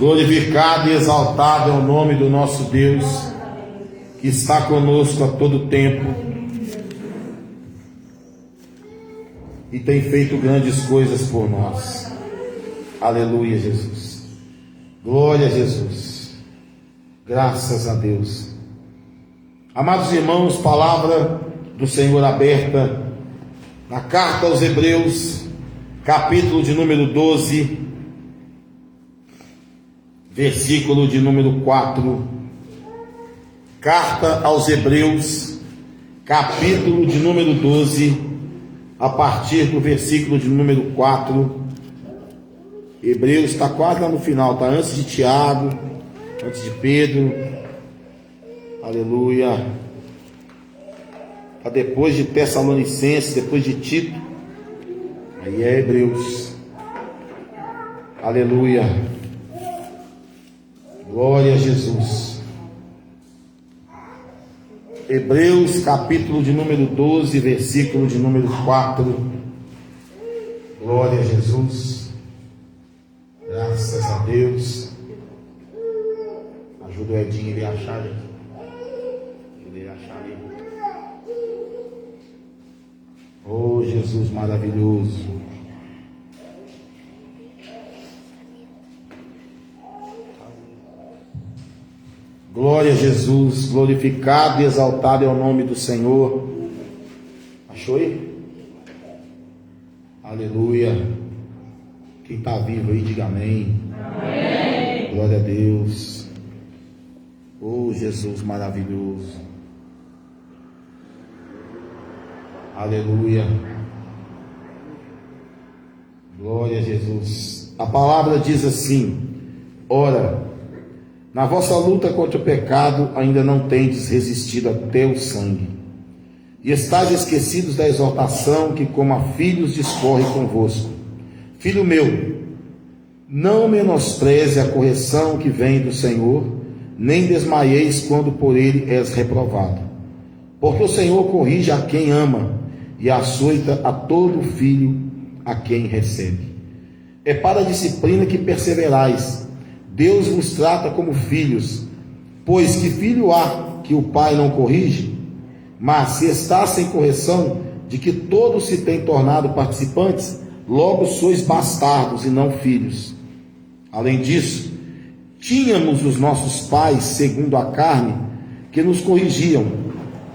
Glorificado e exaltado é o nome do nosso Deus, que está conosco a todo tempo e tem feito grandes coisas por nós. Aleluia, Jesus. Glória a Jesus. Graças a Deus. Amados irmãos, palavra do Senhor aberta na carta aos Hebreus, capítulo de número 12, versículo de número 4. Carta aos Hebreus, capítulo de número 12, a partir do versículo de número 4. Hebreus está quase lá no final, está antes de Tiago, antes de Pedro. Aleluia. Está depois de Tessalonicenses, depois de Tito. Aí é Hebreus. Aleluia. Glória a Jesus. Hebreus, capítulo de número 12, versículo de número 4. Glória a Jesus. Graças a Deus. Ajuda o Edinho ele a achar aqui. Ele a achar ali. Oh, Jesus maravilhoso. Glória a Jesus, glorificado e exaltado é o nome do Senhor. Achou aí? Aleluia. Quem está vivo aí, diga amém. Amém. Glória a Deus. Oh, Jesus maravilhoso. Aleluia. Glória a Jesus. A palavra diz assim: ora, na vossa luta contra o pecado ainda não tendes resistido até o sangue, e estáis esquecidos da exortação que como a filhos discorre convosco. Filho meu, não menospreze a correção que vem do Senhor, nem desmaieis quando por ele és reprovado. Porque o Senhor corrige a quem ama, e açoita a todo filho a quem recebe. É para a disciplina que perseverais. Deus vos trata como filhos. Pois que filho há que o pai não corrige? Mas se está sem correção, de que todos se têm tornado participantes, logo sois bastardos e não filhos. Além disso, tínhamos os nossos pais, segundo a carne, que nos corrigiam,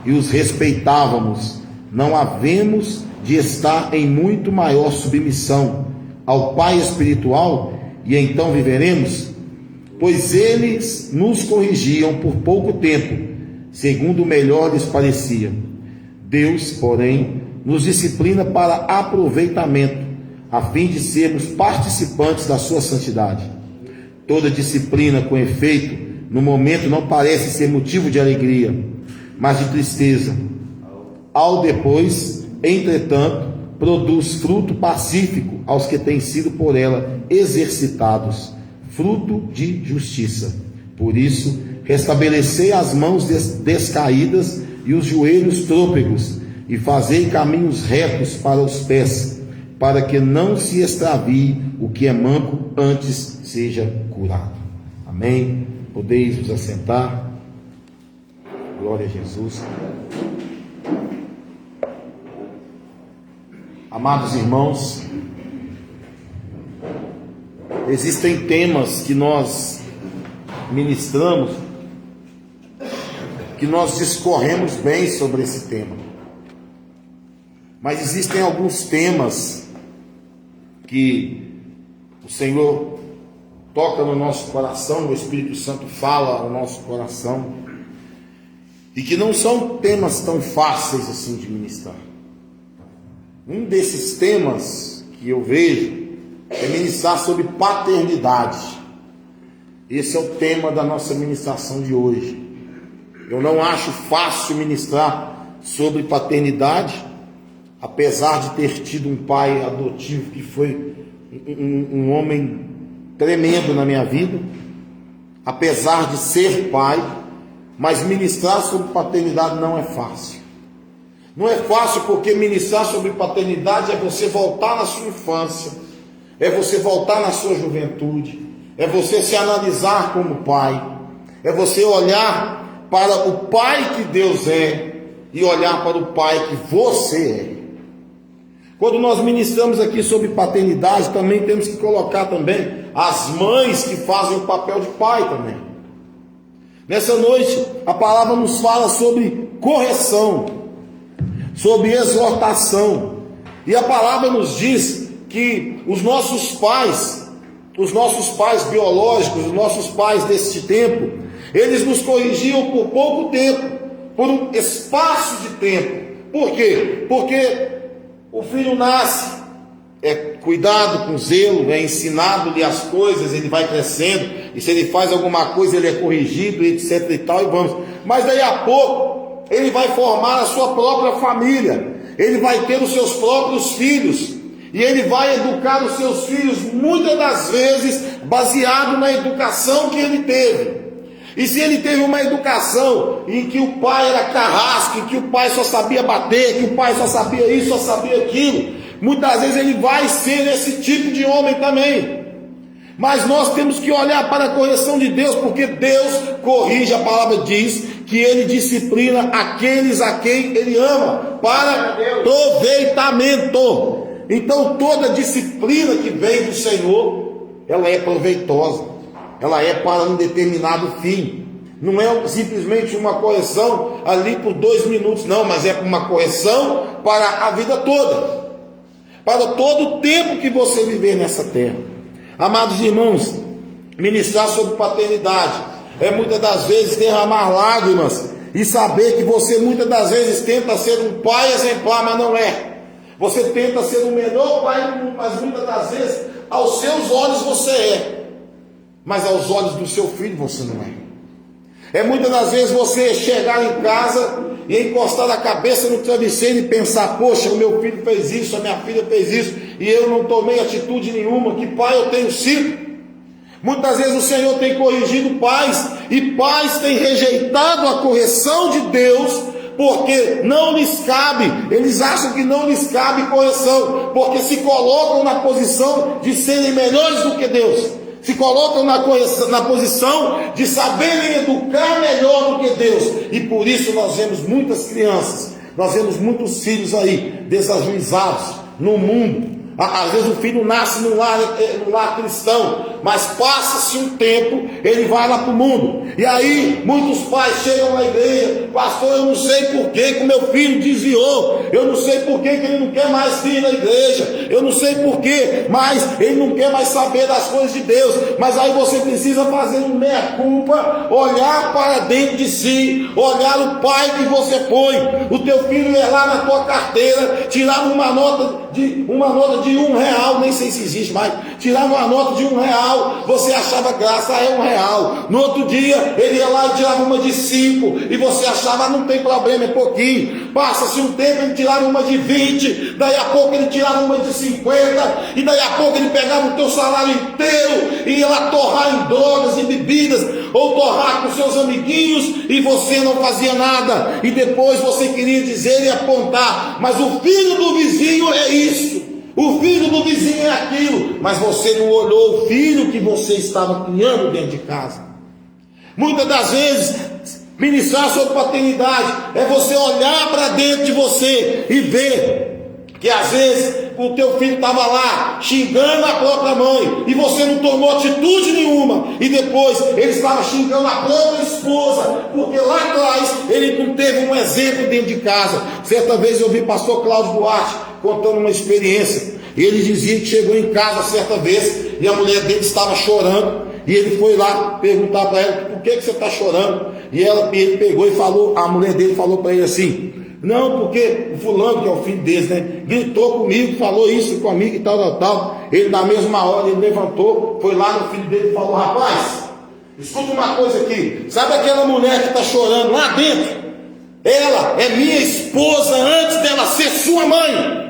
e os respeitávamos. Não havemos de estar em muito maior submissão ao Pai espiritual, e então viveremos? Pois eles nos corrigiam por pouco tempo, segundo melhor lhes parecia. Deus, porém, nos disciplina para aproveitamento, a fim de sermos participantes da sua santidade. Toda disciplina, com efeito, no momento não parece ser motivo de alegria, mas de tristeza. Ao depois, entretanto, produz fruto pacífico aos que têm sido por ela exercitados, fruto de justiça. Por isso, restabelecei as mãos descaídas e os joelhos trôpegos, e fazei caminhos retos para os pés, para que não se extravie o que é manco, antes seja curado. Amém? Podeis vos assentar. Glória a Jesus. Amados irmãos, existem temas que nós ministramos, que nós discorremos bem sobre esse tema, mas existem alguns temas que o Senhor toca no nosso coração, o Espírito Santo fala ao nosso coração, e que não são temas tão fáceis assim de ministrar. Um desses temas que eu vejo é ministrar sobre paternidade. Esse é o tema da nossa ministração de hoje. Eu não acho fácil ministrar sobre paternidade, apesar de ter tido um pai adotivo que foi um homem tremendo na minha vida, apesar de ser pai, mas ministrar sobre paternidade não é fácil. Não é fácil porque ministrar sobre paternidade é você voltar na sua infância, é você voltar na sua juventude, é você se analisar como pai, é você olhar para o pai que Deus é e olhar para o pai que você é. Quando nós ministramos aqui sobre paternidade, também temos que colocar também as mães que fazem o papel de pai também. Nessa noite, a palavra nos fala sobre correção, sobre exortação. E a palavra nos diz que os nossos pais biológicos, os nossos pais deste tempo, eles nos corrigiam por pouco tempo, por um espaço de tempo. Por quê? Porque o filho nasce, é cuidado com zelo, é ensinado-lhe as coisas, ele vai crescendo, e se ele faz alguma coisa, ele é corrigido, etc e tal, e vamos. Mas daí a pouco, ele vai formar a sua própria família, ele vai ter os seus próprios filhos, e ele vai educar os seus filhos, muitas das vezes, baseado na educação que ele teve. E se ele teve uma educação em que o pai era carrasco, em que o pai só sabia bater, que o pai só sabia isso, só sabia aquilo, muitas vezes ele vai ser esse tipo de homem também. Mas nós temos que olhar para a correção de Deus, porque Deus corrige, a palavra diz que ele disciplina aqueles a quem ele ama, para aproveitamento. Então toda disciplina que vem do Senhor, ela é proveitosa. Ela é para um determinado fim. Não é simplesmente uma correção ali por 2 minutos, não, mas é uma correção para a vida toda, para todo o tempo que você viver nessa terra. Amados irmãos, ministrar sobre paternidade é muitas das vezes derramar lágrimas e saber que você muitas das vezes tenta ser um pai exemplar, mas não é. Você tenta ser o melhor pai do mundo, mas muitas das vezes aos seus olhos você é, mas aos olhos do seu filho você não é. É muitas das vezes você chegar em casa e encostar a cabeça no travesseiro e pensar: poxa, o meu filho fez isso, a minha filha fez isso, e eu não tomei atitude nenhuma. Que pai eu tenho sido? Muitas vezes o Senhor tem corrigido pais, e pais têm rejeitado a correção de Deus, porque não lhes cabe, eles acham que não lhes cabe correção, porque se colocam na posição de serem melhores do que Deus, se colocam na posição de saberem educar melhor do que Deus, e por isso nós vemos muitas crianças, nós vemos muitos filhos aí desajuizados no mundo. Às vezes o filho nasce num lar cristão, mas passa-se um tempo, ele vai lá para o mundo, e aí muitos pais chegam na igreja: pastor, eu não sei por que o meu filho desviou, eu não sei por que ele não quer mais vir na igreja, eu não sei por que, mas ele não quer mais saber das coisas de Deus. Mas aí você precisa fazer um meia-culpa, olhar para dentro de si, olhar o pai que você foi. O teu filho ia lá na tua carteira, tirar uma nota de R$1, nem sei se existe mais, tirava uma nota de R$1, você achava graça, é R$1. No outro dia ele ia lá e tirava uma de 5, e você achava: não tem problema, é pouquinho. Passa-se um tempo, ele tirava uma de 20, daí a pouco ele tirava uma de 50, e daí a pouco ele pegava o teu salário inteiro e ia lá torrar em drogas e bebidas, ou torrar com seus amiguinhos, e você não fazia nada. E depois você queria dizer e apontar: mas o filho do vizinho é isso, o filho do vizinho é aquilo, mas você não olhou o filho que você estava criando dentro de casa. Muitas das vezes, ministrar sobre paternidade é você olhar para dentro de você e ver que às vezes o teu filho estava lá xingando a própria mãe, e você não tomou atitude nenhuma, e depois ele estava xingando a própria esposa, porque lá atrás ele não teve um exemplo dentro de casa. Certa vez eu vi o pastor Cláudio Duarte contando uma experiência, e ele dizia que chegou em casa certa vez e a mulher dele estava chorando, e ele foi lá perguntar para ela: por que você está chorando? E ele pegou e falou, a mulher dele falou para ele assim: não, porque o fulano, que é o filho deles, né, gritou comigo, falou isso comigo e tal. Ele, na mesma hora, ele levantou, foi lá no filho dele e falou: rapaz, escuta uma coisa aqui, sabe aquela mulher que está chorando lá dentro? Ela é minha esposa antes dela ser sua mãe.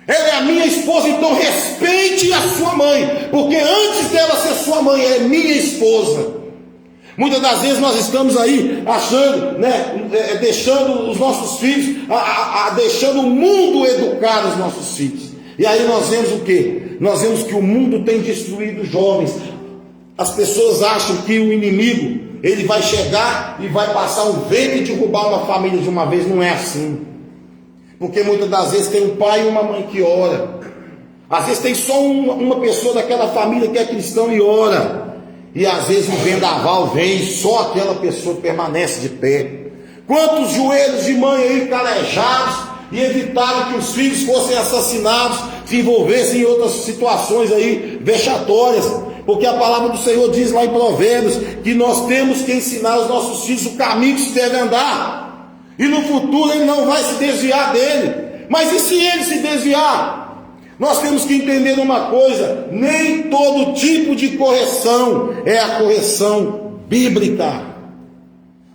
Ela é a minha esposa, então respeite a sua mãe, porque antes dela ser sua mãe, ela é minha esposa. Muitas das vezes nós estamos aí achando, deixando os nossos filhos, deixando o mundo educar os nossos filhos. E aí nós vemos o quê? Nós vemos que o mundo tem destruído jovens. As pessoas acham que o inimigo, ele vai chegar e vai passar um vento e derrubar uma família de uma vez. Não é assim. Porque muitas das vezes tem um pai e uma mãe que ora. Às vezes tem só uma pessoa daquela família que é cristão e ora. E às vezes o vendaval vem e só aquela pessoa permanece de pé. Quantos joelhos de mãe aí calejados e evitaram que os filhos fossem assassinados, se envolvessem em outras situações aí vexatórias. Porque a palavra do Senhor diz lá em Provérbios que nós temos que ensinar aos nossos filhos o caminho que se deve andar. E no futuro ele não vai se desviar dele. Mas e se ele se desviar? Nós temos que entender uma coisa: nem todo tipo de correção é a correção bíblica.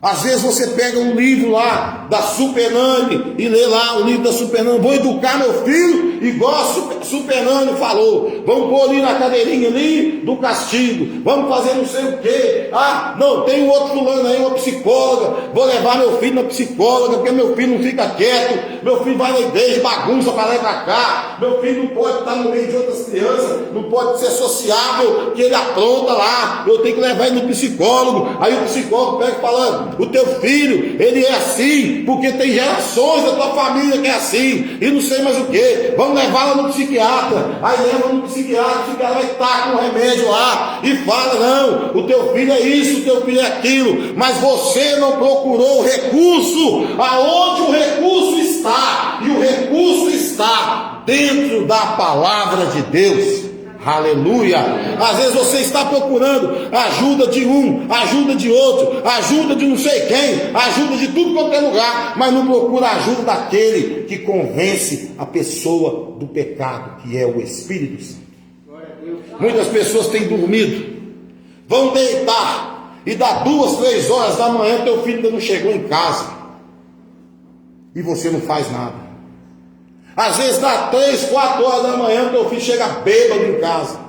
Às vezes você pega um livro lá da Super Nani e lê lá o livro da Super Nani. Vou educar meu filho igual a Super Nani falou. Vamos pôr ali na cadeirinha ali do castigo. Vamos fazer não sei o quê. Ah, não, tem um outro fulano aí, uma psicóloga. Vou levar meu filho na psicóloga, porque meu filho não fica quieto. Meu filho vai na igreja, bagunça para lá e para cá. Meu filho não pode estar no meio de outras crianças. Não pode ser sociável, que ele apronta lá. Eu tenho que levar ele no psicólogo. Aí o psicólogo pega falando: o teu filho, ele é assim, porque tem gerações da tua família que é assim, e não sei mais o que. Vamos levar lá no psiquiatra. Aí leva no psiquiatra, o psiquiatra vai estar com o remédio lá e fala: não, o teu filho é isso, o teu filho é aquilo. Mas você não procurou o recurso aonde o recurso está, e o recurso está dentro da palavra de Deus. Aleluia. Às vezes você está procurando ajuda de um, ajuda de outro, ajuda de não sei quem, ajuda de tudo quanto é lugar, mas não procura a ajuda daquele que convence a pessoa do pecado, que é o Espírito Santo. Muitas pessoas têm dormido, vão deitar e dá 2, 3 horas da manhã teu filho ainda não chegou em casa e você não faz nada. Às vezes dá 3, 4 horas da manhã, teu filho chega bêbado em casa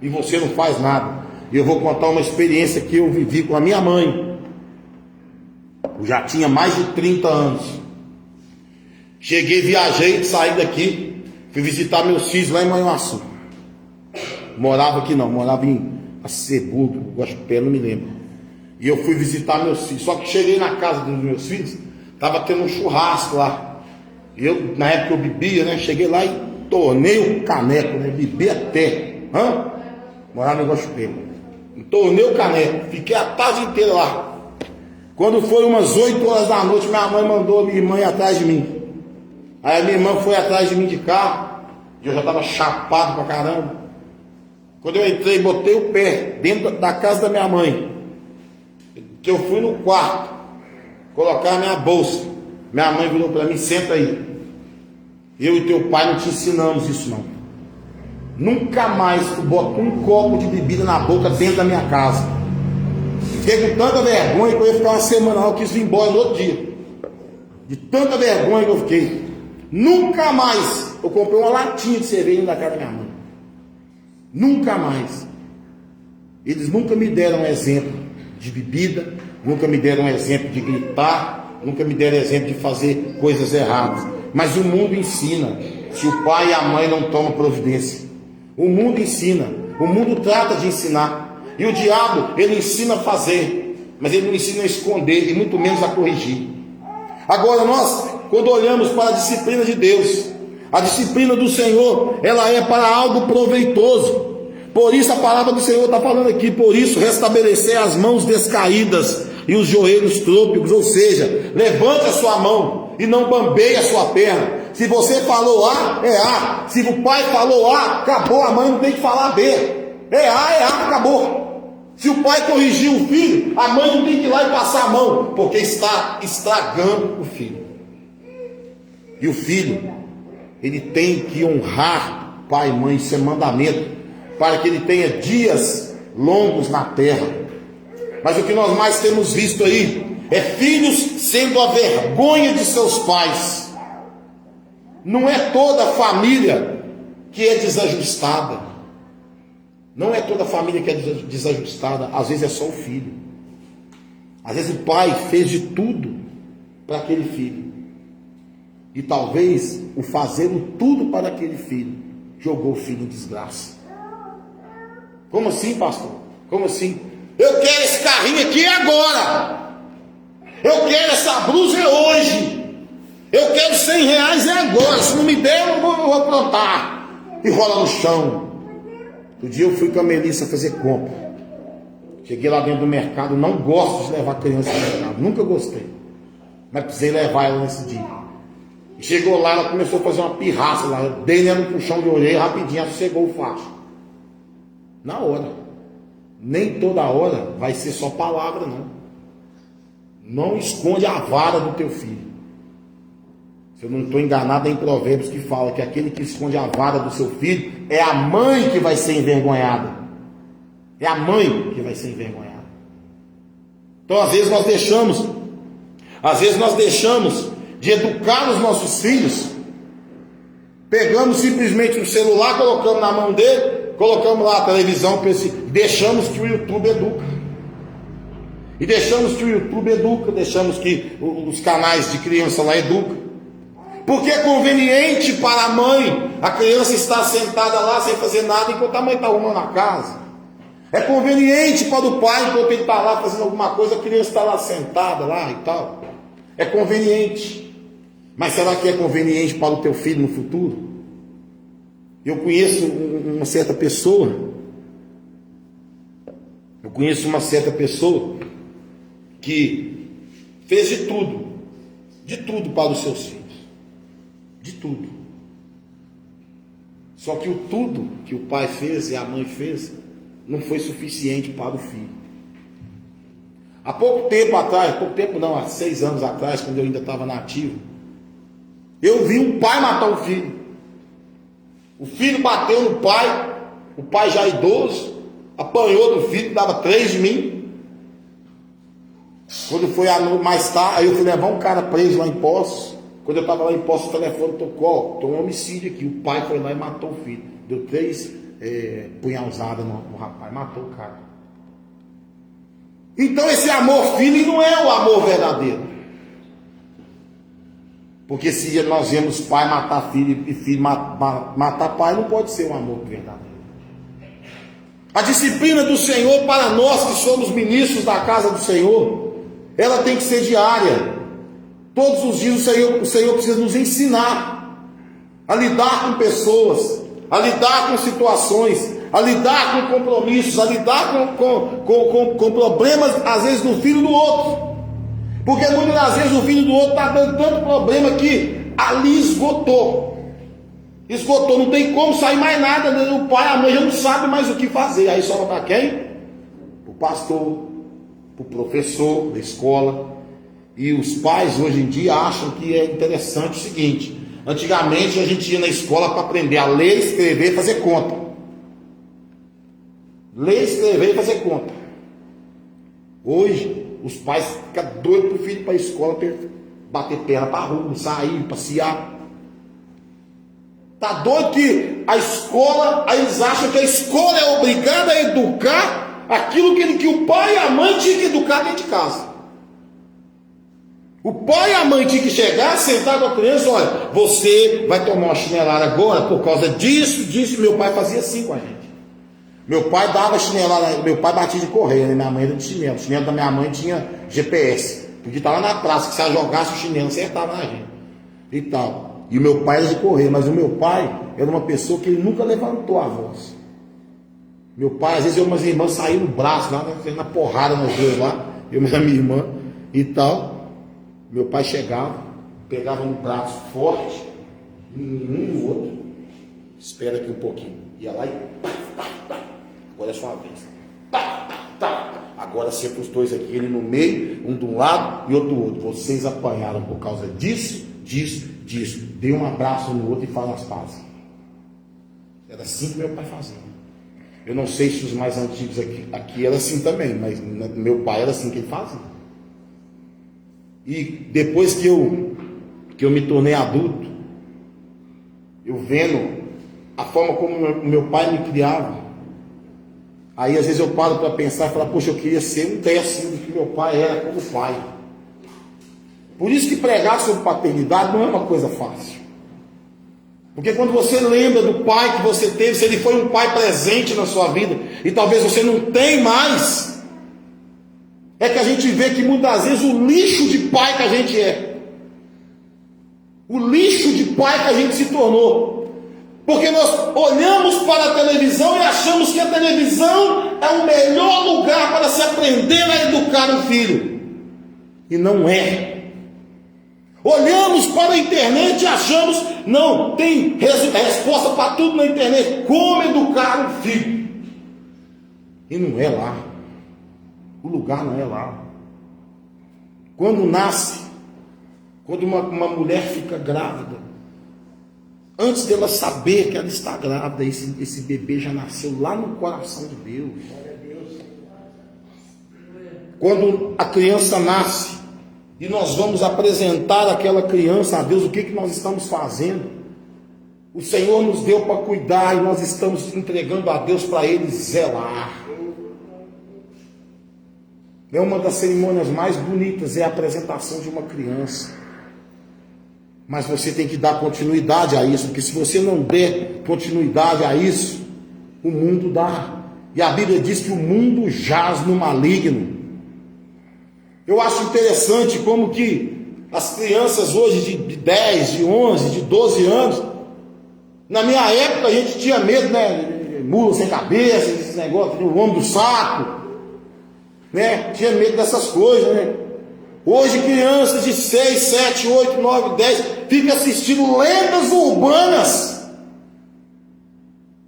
e você não faz nada. E eu vou contar uma experiência que eu vivi com a minha mãe. Eu já tinha mais de 30 anos. Cheguei, viajei, saí daqui, fui visitar meus filhos lá em Manhuaçu. Morava aqui não, morava em Acebudo, Guaxupé, não me lembro. E eu fui visitar meus filhos. Só que cheguei na casa dos meus filhos, estava tendo um churrasco lá. Eu, na época eu bebia, né? Cheguei lá e tornei o caneco, né? Bebi até. Morava no Guaxupé. Tornei o caneco. Fiquei a tarde inteira lá. Quando foi umas 8 horas da noite, minha mãe mandou a minha irmã ir atrás de mim. Aí a minha irmã foi atrás de mim de carro. E eu já estava chapado pra caramba. Quando eu entrei, botei o pé dentro da casa da minha mãe. Que eu fui no quarto colocar a minha bolsa. Minha mãe virou para mim: senta aí. Eu e teu pai não te ensinamos isso não. Nunca mais tu bota um copo de bebida na boca dentro da minha casa. Fiquei com tanta vergonha que eu ia ficar uma semana lá, eu quis vir embora no outro dia. De tanta vergonha que eu fiquei. Nunca mais eu comprei uma latinha de cerveja na casa da minha mãe. Nunca mais. Eles nunca me deram exemplo de bebida, nunca me deram exemplo de gritar, nunca me deram exemplo de fazer coisas erradas. Mas o mundo ensina, se o pai e a mãe não tomam providência. O mundo ensina, o mundo trata de ensinar. E o diabo, ele ensina a fazer, mas ele não ensina a esconder e muito menos a corrigir. Agora nós, quando olhamos para a disciplina de Deus, a disciplina do Senhor, ela é para algo proveitoso. Por isso a palavra do Senhor está falando aqui: por isso restabelecer as mãos descaídas e os joelhos trôpegos, ou seja, levante a sua mão e não bambeie a sua perna. Se você falou A, é A. Se o pai falou A, acabou, a mãe não tem que falar B. É A, acabou. Se o pai corrigiu o filho, a mãe não tem que ir lá e passar a mão, porque está estragando o filho. E o filho, ele tem que honrar pai e mãe, isso é mandamento, para que ele tenha dias longos na terra. Mas o que nós mais temos visto aí é filhos sendo a vergonha de seus pais. Não é toda família que é desajustada. Não é toda família que é desajustada. Às vezes é só o filho. Às vezes o pai fez de tudo para aquele filho. E talvez o fazendo tudo para aquele filho jogou o filho em desgraça. Como assim, pastor? Como assim? Eu quero esse carrinho aqui agora. Eu quero essa blusa hoje. Eu quero R$100 agora. Se não me der, eu vou aprontar. E rola no chão. Um dia eu fui com a Melissa fazer compra. Cheguei lá dentro do mercado. Não gosto de levar criança no mercado. Nunca gostei. Mas precisei levar ela nesse dia. E chegou lá, ela começou a fazer uma pirraça lá. Eu dei nela no puxão de orelha, rapidinho, ela sossegou o facho. Na hora. Nem toda hora vai ser só palavra, não. Não esconde a vara do teu filho. Se eu não estou enganado, é em Provérbios que fala que aquele que esconde a vara do seu filho é a mãe que vai ser envergonhada. É a mãe que vai ser envergonhada. Então, às vezes nós deixamos de educar os nossos filhos, pegamos simplesmente o celular, colocamos na mão dele, colocamos lá a televisão, deixamos que o YouTube educa. E deixamos que o YouTube educa, deixamos que os canais de criança lá educam. Porque é conveniente para a mãe a criança estar sentada lá sem fazer nada enquanto a mãe está arrumando a casa. É conveniente para o pai, enquanto ele está lá fazendo alguma coisa, a criança está lá sentada lá e tal. É conveniente. Mas será que é conveniente para o teu filho no futuro? Eu conheço uma certa pessoa. Que fez de tudo para os seus filhos. De tudo. Só que o tudo que o pai fez e a mãe fez não foi suficiente para o filho. Há pouco tempo atrás, há 6 anos atrás, quando eu ainda estava na ativa, eu vi um pai matar um filho. O filho bateu no pai, o pai já idoso, apanhou do filho, dava 3 de mim. Quando foi mais tarde, aí eu fui levar um cara preso lá em Poços. Quando eu estava lá em Poços, o telefone tocou, tem um homicídio aqui. O pai foi lá e matou o filho. Deu 3 punhalzadas no rapaz, matou o cara. Então esse amor filho não é o amor verdadeiro. Porque se nós vemos pai matar filho e filho matar pai, não pode ser um amor verdadeiro. A disciplina do Senhor para nós que somos ministros da casa do Senhor, ela tem que ser diária. Todos os dias o Senhor precisa nos ensinar a lidar com pessoas, a lidar com situações, a lidar com compromissos, a lidar com problemas, às vezes, do filho do outro. Porque muitas das vezes o filho do outro está dando tanto problema que ali esgotou, não tem como sair mais nada, né? O pai, a mãe já não sabe mais o que fazer. Aí sobra para quem? Para o pastor, para o professor da escola. E os pais hoje em dia acham que é interessante o seguinte: antigamente a gente ia na escola para aprender a ler, escrever e fazer conta. Ler, escrever e fazer conta. Hoje os pais ficam doidos para o filho ir para a escola, bater perna para a rua, sair, passear. Está doido que a escola, aí eles acham que a escola é obrigada a educar aquilo que o pai e a mãe tinham que educar dentro de casa. O pai e a mãe tinham que chegar, sentar com a criança: olha, você vai tomar uma chinelada agora por causa disso. Meu pai fazia assim com a gente. Meu pai dava chinelada, meu pai batia de correia, né? Minha mãe era de chinelo. O chinelo da minha mãe tinha GPS. Porque estava na praça, que se ela jogasse o chinelo, acertava na gente. E tal. E o meu pai era de correia, mas o meu pai era uma pessoa que ele nunca levantou a voz. Meu pai, às vezes eu e minhas irmãs saíam no braço, lá na porrada nós dois lá, eu e minha irmã e tal. Meu pai chegava, pegava no braço forte, um no outro, espera aqui um pouquinho, ia lá e agora é sua vez. Agora sempre os dois aqui, ele no meio, um de um lado e outro do outro. Vocês apanharam por causa disso. Dê um abraço no outro e fala as pazes. Era assim que meu pai fazia. Eu não sei se os mais antigos aqui era assim também, mas meu pai era assim que ele fazia. E depois que eu me tornei adulto, eu vendo a forma como meu pai me criava, aí às vezes eu paro para pensar e falar: poxa, eu queria ser um décimo do que meu pai era como pai. Por isso que pregar sobre paternidade não é uma coisa fácil. Porque quando você lembra do pai que você teve, se ele foi um pai presente na sua vida, e talvez você não tem mais, é que a gente vê que muitas vezes o lixo de pai que a gente é, o lixo de pai que a gente se tornou, porque nós olhamos para a televisão e achamos que a televisão é o melhor lugar para se aprender a educar um filho, e não é. Olhamos para a internet e achamos, não, tem resposta para tudo na internet, como educar um filho, e não é lá. O lugar não é lá. Quando nasce, quando uma mulher fica grávida, antes dela saber que ela está grávida, esse bebê já nasceu lá no coração de Deus. Quando a criança nasce, e nós vamos apresentar aquela criança a Deus, o que nós estamos fazendo? O Senhor nos deu para cuidar, e nós estamos entregando a Deus para Ele zelar. É uma das cerimônias mais bonitas, é a apresentação de uma criança. Mas você tem que dar continuidade a isso, porque se você não der continuidade a isso, o mundo dá. E a Bíblia diz que o mundo jaz no maligno. Eu acho interessante como que as crianças hoje de 10, de 11, de 12 anos, na minha época a gente tinha medo, né? Mula sem cabeça, esse negócio, o homem do saco. Né? Tinha medo dessas coisas, né? Hoje crianças de 6, 7, 8, 9, 10 ficam assistindo lendas urbanas,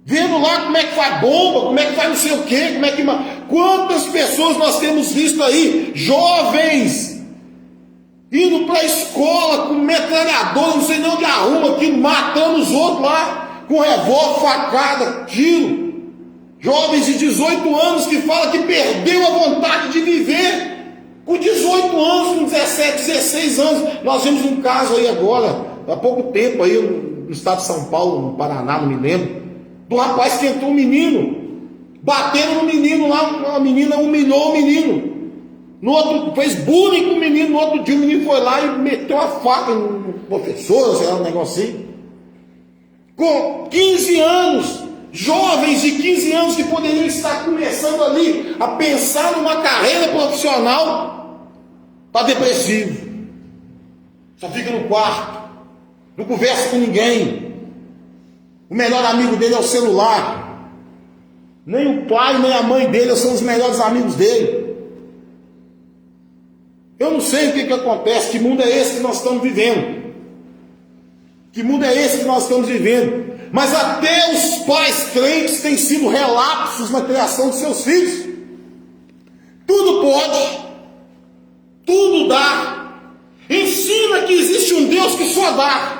vendo lá como é que faz bomba, como é que faz não sei o quê, como é que... Quantas pessoas nós temos visto aí, jovens, indo para a escola com metralhador, não sei nem onde arruma aquilo, matando os outros lá, com revólver, facada, tiro. Jovens de 18 anos que falam que perdeu a vontade de viver, com 18 anos, com 17, 16 anos. Nós vimos um caso aí agora, há pouco tempo aí, no estado de São Paulo, no Paraná, não me lembro, do rapaz que entrou um menino, bateram no menino lá, a menina humilhou o menino, no outro, fez bullying com o menino, no outro dia o menino foi lá e meteu a faca no professor, sei lá, um negocinho, com 15 anos, jovens de 15 anos que poderiam estar começando ali a pensar numa carreira profissional, está depressivo, só fica no quarto, não conversa com ninguém, o melhor amigo dele é o celular, nem o pai nem a mãe dele são os melhores amigos dele. Eu não sei o que acontece, que mundo é esse que nós estamos vivendo, que mundo é esse que nós estamos vivendo? Mas até os pais crentes têm sido relapsos na criação de seus filhos. Tudo pode, tudo dá. Ensina que existe um Deus que só dá.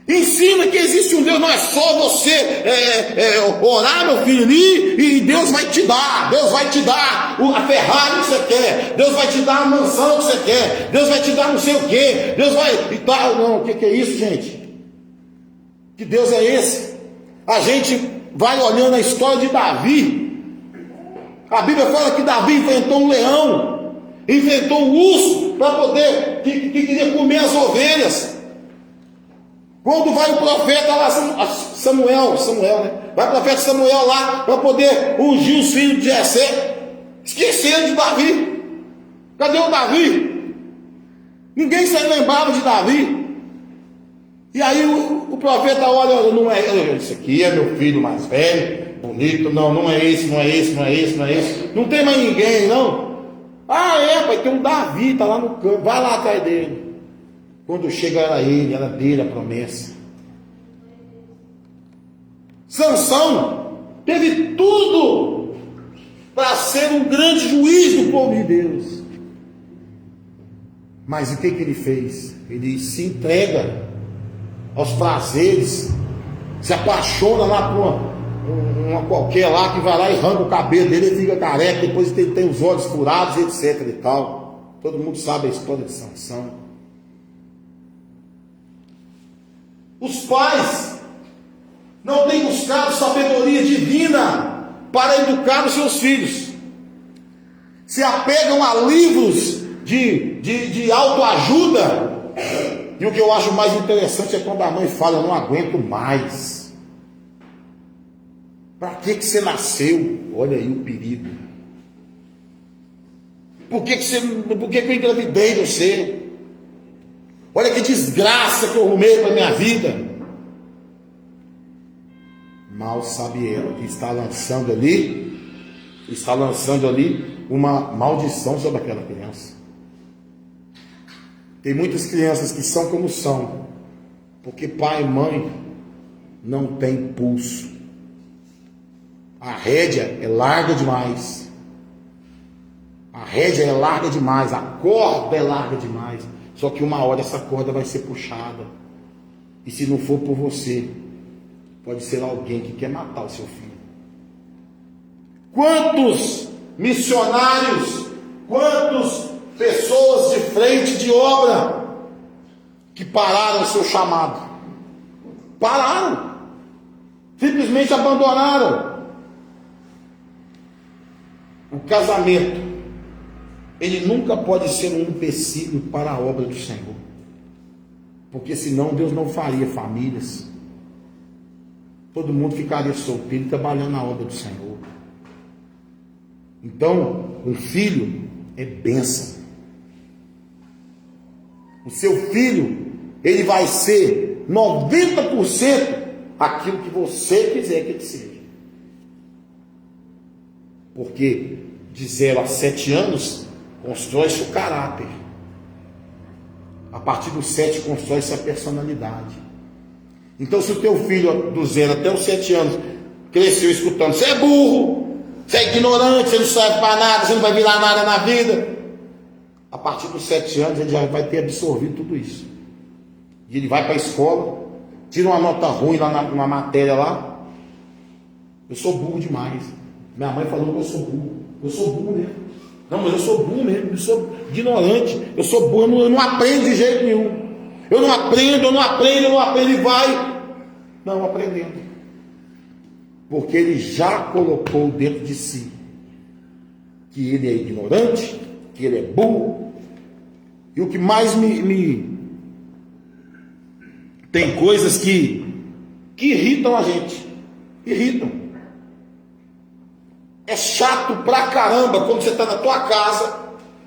Ensina que existe um Deus, não é só você orar, meu filho, e Deus vai te dar. Deus vai te dar a Ferrari que você quer. Deus vai te dar a mansão que você quer. Deus vai te dar não sei o quê. Deus vai... E tal. Não, o que é isso, gente? Que Deus é esse? A gente vai olhando a história de Davi. A Bíblia fala que Davi enfrentou um leão, enfrentou um urso para poder, que queria comer as ovelhas. Quando vai o profeta lá, Samuel, né? Vai o profeta Samuel lá para poder ungir os filhos de Jessé. Esqueceram de Davi. Cadê o Davi? Ninguém se lembrava de Davi. E aí o profeta olha, não é esse aqui, é meu filho mais velho, bonito, não é esse, não é esse, não é esse, não é esse, não tem mais ninguém, não. Ah, pai, tem um Davi, tá lá no campo, vai lá atrás dele. Quando chega era ele, era dele a promessa. Sansão teve tudo para ser um grande juiz do povo de Deus. Mas o que ele fez? Ele se entrega aos prazeres, se apaixona lá por uma qualquer lá que vai lá e arranca o cabelo dele, ele fica careca, depois ele tem os olhos furados, etc e tal. Todo mundo sabe a história de Sansão. Os pais não têm buscado sabedoria divina para educar os seus filhos. Se apegam a livros de autoajuda E o que eu acho mais interessante é quando a mãe fala: eu não aguento mais. Para que você nasceu? Olha aí o perigo. Por que eu engravidei você? Olha que desgraça que eu arrumei para minha vida. Mal sabe ela que está lançando ali uma maldição sobre aquela criança. Tem muitas crianças que são como são, porque pai e mãe não tem pulso. A rédea é larga demais. A rédea é larga demais, a corda é larga demais. Só que uma hora essa corda vai ser puxada. E se não for por você, pode ser alguém que quer matar o seu filho. Quantos missionários, quantas pessoas de frente de obra que pararam o seu chamado? Pararam. Simplesmente abandonaram. O casamento, ele nunca pode ser um empecilho para a obra do Senhor. Porque senão Deus não faria famílias. Todo mundo ficaria solteiro trabalhando na obra do Senhor. Então, um filho é bênção. O seu filho, ele vai ser 90% aquilo que você quiser que ele seja. Porque de 0 a 7 anos, constrói-se o caráter. A partir dos 7, constrói-se a personalidade. Então, se o teu filho, do 0 até os 7 anos, cresceu escutando: você é burro, você é ignorante, você não serve para nada, você não vai virar nada na vida. A partir dos 7 anos, ele já vai ter absorvido tudo isso. E ele vai para a escola, tira uma nota ruim lá numa matéria lá. Eu sou burro demais. Minha mãe falou que eu sou burro. Eu sou burro mesmo. Não, mas eu sou burro mesmo, eu sou ignorante. Eu sou burro, eu não aprendo de jeito nenhum. Eu não aprendo, e vai não aprendendo. Porque ele já colocou dentro de si que ele é ignorante, que ele é burro. E o que mais tem coisas que irritam a gente. Irritam. É chato pra caramba quando você está na tua casa,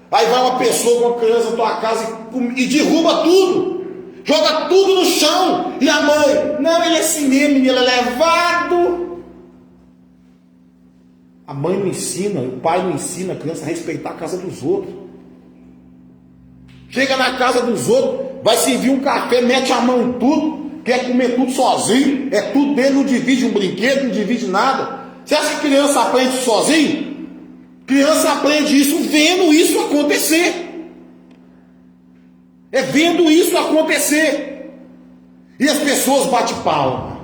aí vai uma pessoa com uma criança na tua casa e derruba tudo, joga tudo no chão, e a mãe: não, ele é assim mesmo, ele é levado. A mãe não ensina, o pai não ensina a criança a respeitar a casa dos outros. Chega na casa dos outros, vai servir um café, mete a mão em tudo, quer comer tudo sozinho, é tudo dele, não divide um brinquedo, não divide nada. Você acha que criança aprende sozinho? Criança aprende isso vendo isso acontecer. É vendo isso acontecer. E as pessoas batem palma.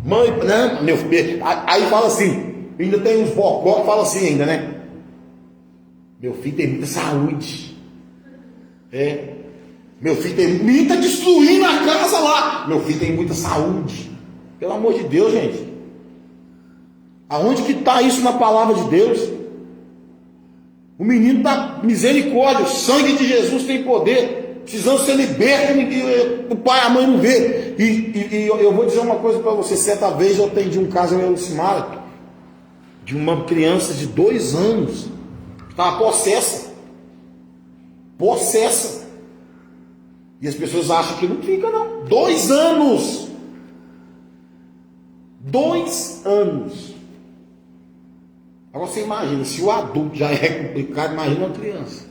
Mãe, né, meu filho, aí fala assim, ainda tem uns bocó que falam assim ainda, né? Meu filho tem muita saúde. Meu filho tem muita, destruindo a casa lá. Meu filho tem muita saúde. Pelo amor de Deus, gente. Aonde que está isso na palavra de Deus? O menino da misericórdia, o sangue de Jesus tem poder, precisando ser liberto, e o pai e a mãe não vê. E eu vou dizer uma coisa para você. Certa vez eu atendi um caso em Lucimara, de uma criança de 2 anos, que estava possessa. E as pessoas acham que não fica, não. 2 anos. 2 anos. Agora você imagina, se o adulto já é complicado, imagina uma criança.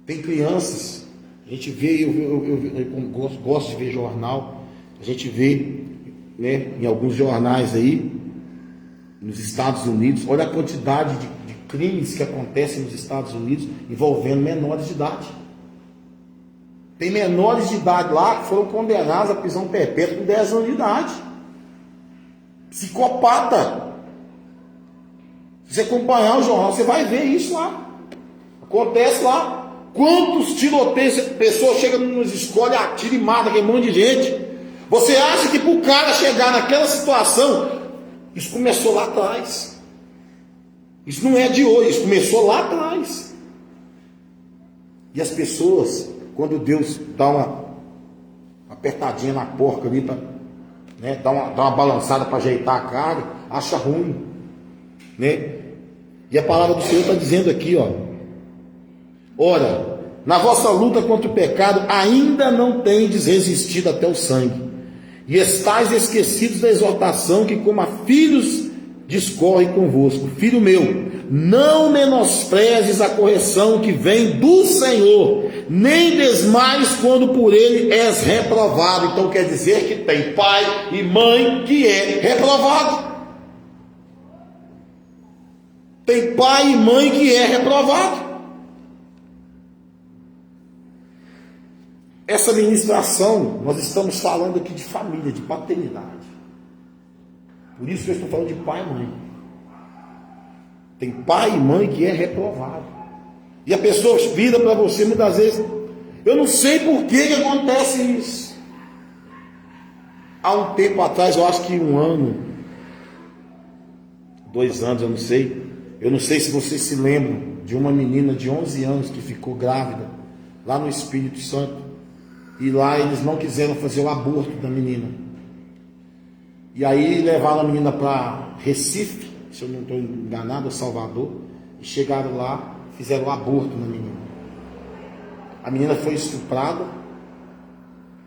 Tem crianças, a gente vê, eu gosto de ver jornal, a gente vê, né, em alguns jornais aí, nos Estados Unidos, olha a quantidade de crimes que acontecem nos Estados Unidos envolvendo menores de idade. Tem menores de idade lá que foram condenados à prisão perpétua com 10 anos de idade. Psicopata. Se você acompanhar o jornal, você vai ver isso lá. Acontece lá. Quantos tiroteios, pessoas chegam nas escolas, atiram e matam aquele monte de gente. Você acha que para o cara chegar naquela situação, isso começou lá atrás. Isso não é de hoje, isso começou lá atrás. E as pessoas quando Deus dá uma apertadinha na porca ali, né, dá uma balançada para ajeitar a carga, acha ruim, né? E a palavra do Senhor está dizendo aqui, ó: ora, na vossa luta contra o pecado ainda não tendes resistido até o sangue, e estáis esquecidos da exortação que como a filhos discorre convosco. Filho meu, não menosprezes a correção que vem do Senhor, nem desmaies quando por ele és reprovado. Então quer dizer que tem pai e mãe que é reprovado. Tem pai e mãe que é reprovado. Essa ministração, nós estamos falando aqui de família, de paternidade. Por isso que eu estou falando de pai e mãe. Tem pai e mãe que é reprovado. E a pessoa vira para você muitas vezes: eu não sei por que acontece isso. Há um tempo atrás, eu acho que 1 ano, 2 anos, eu não sei. Eu não sei se vocês se lembram de uma menina de 11 anos que ficou grávida lá no Espírito Santo. E lá eles não quiseram fazer o aborto da menina. E aí levaram a menina para Recife, se eu não estou enganado, ou Salvador. E chegaram lá, fizeram o aborto na menina. A menina foi estuprada.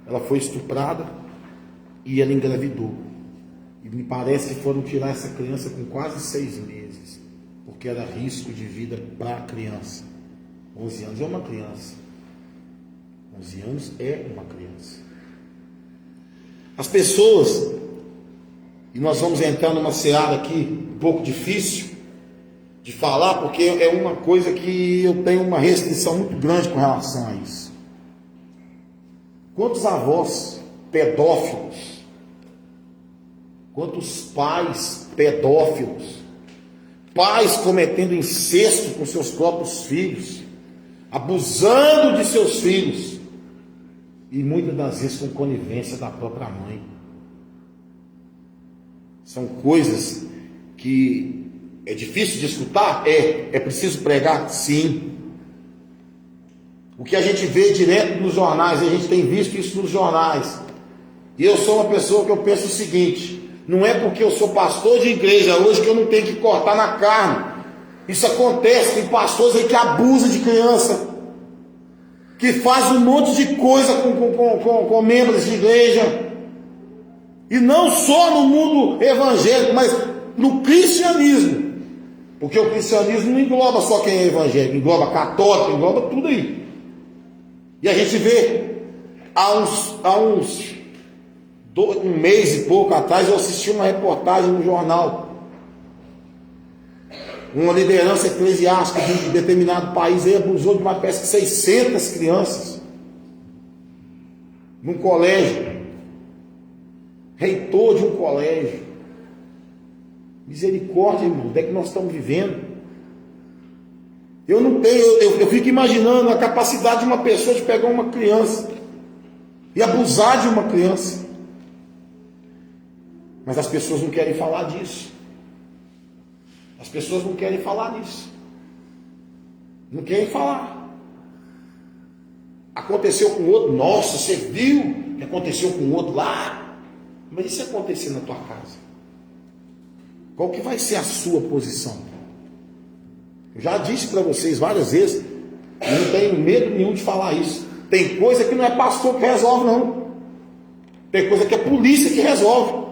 Ela foi estuprada e ela engravidou. E me parece que foram tirar essa criança com quase 6 meses. Porque era risco de vida para a criança. 11 anos é uma criança. 11 anos é uma criança. As pessoas, e nós vamos entrar numa seara aqui um pouco difícil de falar, porque é uma coisa que eu tenho uma restrição muito grande com relação a isso. Quantos avós pedófilos, quantos pais pedófilos, pais cometendo incesto com seus próprios filhos, abusando de seus filhos, e muitas das vezes com conivência da própria mãe. São coisas que é difícil de escutar? É preciso pregar? Sim. O que a gente vê direto nos jornais, a gente tem visto isso nos jornais. E eu sou uma pessoa que eu penso o seguinte: não é porque eu sou pastor de igreja hoje que eu não tenho que cortar na carne. Isso acontece, tem pastores aí que abusam de criança, que faz um monte de coisa com membros de igreja, e não só no mundo evangélico, mas no cristianismo, porque o cristianismo não engloba só quem é evangélico, engloba católico, engloba tudo aí. E a gente vê, um mês e pouco atrás, eu assisti uma reportagem no jornal, uma liderança eclesiástica de um determinado país aí abusou de uma peça de 600 crianças num colégio, reitor de um colégio. Misericórdia, irmão, onde é que nós estamos vivendo? Eu fico imaginando a capacidade de uma pessoa de pegar uma criança e abusar de uma criança, mas as pessoas não querem falar disso. As pessoas não querem falar nisso. Não querem falar. Aconteceu com o outro. Nossa, você viu que aconteceu com o outro lá? Mas e se acontecer na tua casa? Qual que vai ser a sua posição? Eu já disse para vocês várias vezes, eu não tenho medo nenhum de falar isso. Tem coisa que não é pastor que resolve, não. Tem coisa que é polícia que resolve.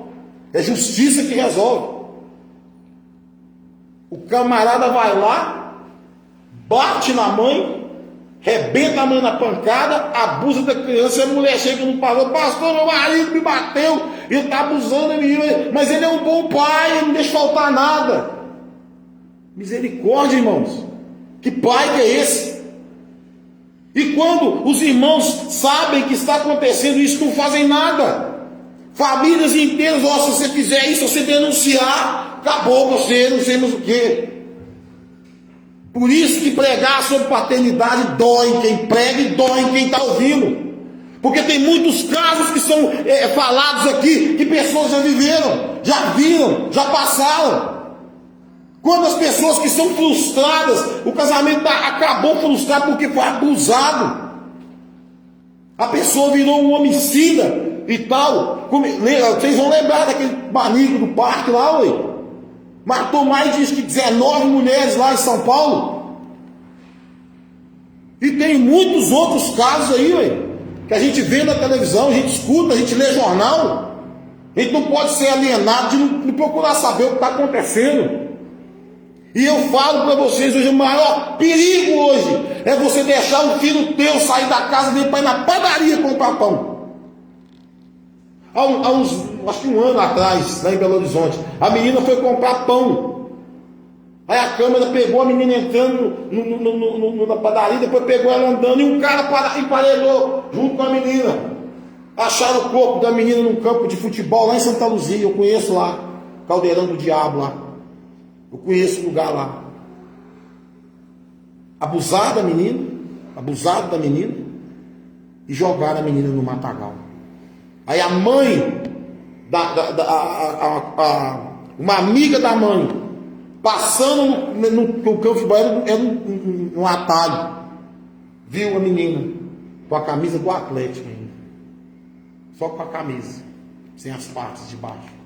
É justiça que resolve. O camarada vai lá, bate na mãe, rebenta a mãe na pancada, abusa da criança, e a mulher chega no pastor: pastor, meu marido me bateu, ele está abusando de mim, mas ele é um bom pai, ele não deixa faltar nada. Misericórdia, irmãos. Que pai que é esse? E quando os irmãos sabem que está acontecendo isso, não fazem nada. Famílias inteiras: ó, se você fizer isso, se você denunciar, acabou você, não sei mais o que. Por isso que pregar sobre paternidade dói em quem prega e dói em quem está ouvindo. Porque tem muitos casos que são falados aqui, que pessoas já viveram, já viram, já passaram. Quantas pessoas que são frustradas, o casamento acabou frustrado porque foi abusado. A pessoa virou um homicida e tal. Vocês vão lembrar daquele maníaco do parque lá, ué. Matou mais de 19 mulheres lá em São Paulo. E tem muitos outros casos aí, ué, que a gente vê na televisão, a gente escuta, a gente lê jornal. A gente não pode ser alienado de não procurar saber o que está acontecendo. E eu falo para vocês hoje, o maior perigo hoje é você deixar um filho teu sair da casa dele para ir na padaria comprar pão. Há uns, acho que um ano atrás, lá em Belo Horizonte, a menina foi comprar pão. Aí a câmera pegou a menina entrando na padaria, depois pegou ela andando, e um cara emparelhou junto com a menina. Acharam o corpo da menina num campo de futebol lá em Santa Luzia. Eu conheço lá, Caldeirão do Diabo lá. Eu conheço o lugar lá. Abusaram da menina e jogaram a menina no matagal. Aí a mãe, uma amiga da mãe, passando no campo de futebol, era um atalho, viu a menina com a camisa do Atlético ainda, só com a camisa, sem as partes de baixo.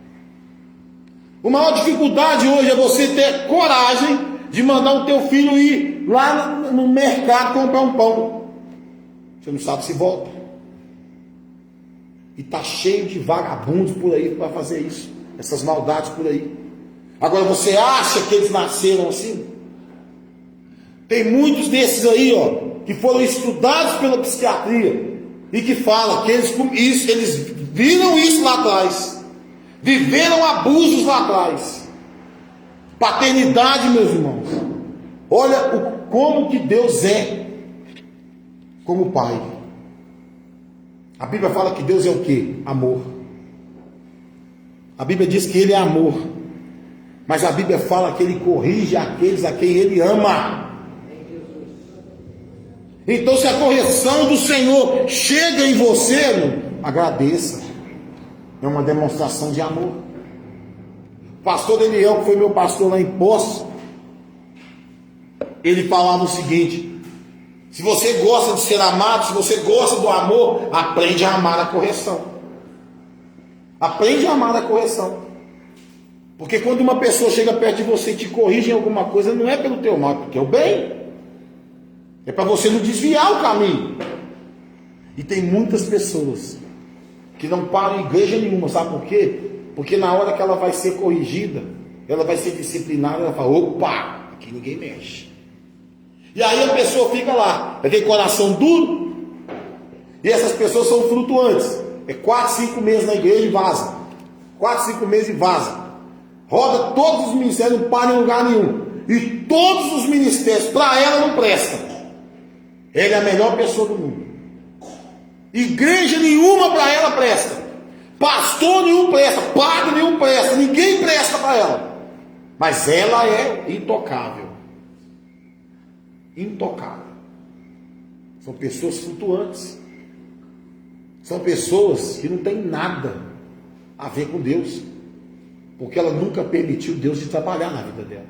A maior dificuldade hoje é você ter coragem de mandar o teu filho ir lá no mercado comprar um pão. Você não sabe se volta. E está cheio de vagabundos por aí para fazer isso. Essas maldades por aí. Agora você acha que eles nasceram assim? Tem muitos desses aí, ó, que foram estudados pela psiquiatria e que falam que eles viram isso lá atrás. Viveram abusos lá atrás. Paternidade, meus irmãos. Olha como que Deus é como Pai. A Bíblia fala que Deus é o quê? Amor. A Bíblia diz que Ele é amor. Mas a Bíblia fala que Ele corrige aqueles a quem Ele ama. Então, se a correção do Senhor chega em você, irmão, agradeça. É uma demonstração de amor. O pastor Daniel, que foi meu pastor lá em Poços, ele falava o seguinte: se você gosta de ser amado, se você gosta do amor, aprende a amar a correção. Aprende a amar a correção. Porque quando uma pessoa chega perto de você e te corrige em alguma coisa, não é pelo teu mal, é porque é o bem. É para você não desviar o caminho. E tem muitas pessoas que não param em igreja nenhuma, sabe por quê? Porque na hora que ela vai ser corrigida, ela vai ser disciplinada, ela fala: opa, aqui ninguém mexe. E aí a pessoa fica lá, aquele coração duro, e essas pessoas são flutuantes. É 4, 5 meses na igreja e vaza. 4, 5 meses e vaza. Roda todos os ministérios, não para em lugar nenhum. E todos os ministérios, para ela, não prestam. Ela é a melhor pessoa do mundo. Igreja nenhuma para ela presta. Pastor nenhum presta. Padre nenhum presta. Ninguém presta para ela. Mas ela é intocável. Intocável. São pessoas flutuantes. São pessoas que não têm nada a ver com Deus. Porque ela nunca permitiu Deus de trabalhar na vida dela.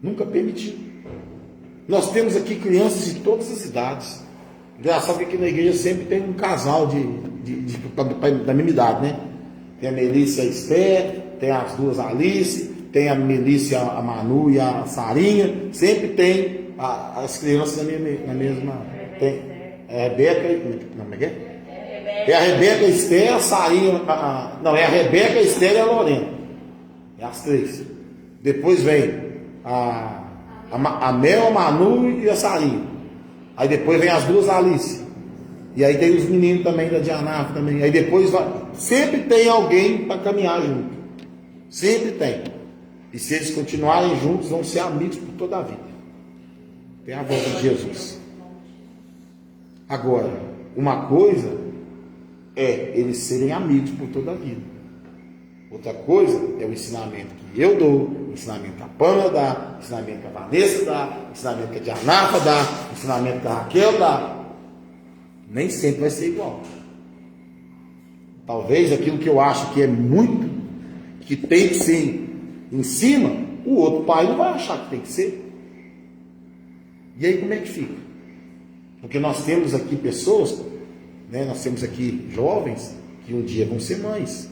Nunca permitiu. Nós temos aqui crianças de todas as idades. Engraçado que aqui na igreja sempre tem um casal da mesma idade, né? Tem a Melissa e a Esther, tem as duas Alice, tem a Melissa, a Manu e a Sarinha. Sempre tem as crianças na mesma. Tem a Rebeca e. Não, como é que é? É a Rebeca, a Esther, a Sarinha. Não, é a Rebeca, a Esther e a Lorena. É as três. Depois vem a Mel, a Manu e a Sarinha. Aí depois vem as duas Alice. E aí tem os meninos também da Dianáfia também. Aí depois sempre tem alguém para caminhar junto. Sempre tem. E se eles continuarem juntos, vão ser amigos por toda a vida. Tem a volta de Jesus. Agora, uma coisa é eles serem amigos por toda a vida. Outra coisa é o ensinamento que eu dou, o ensinamento que a Pamela dá, o ensinamento que a Vanessa dá, o ensinamento que a Dianáfia dá, o ensinamento que a Raquel dá. Nem sempre vai ser igual. Talvez aquilo que eu acho que é muito, que tem que ser em cima, o outro pai não vai achar que tem que ser. E aí como é que fica? Porque nós temos aqui pessoas, né, nós temos aqui jovens que um dia vão ser mães.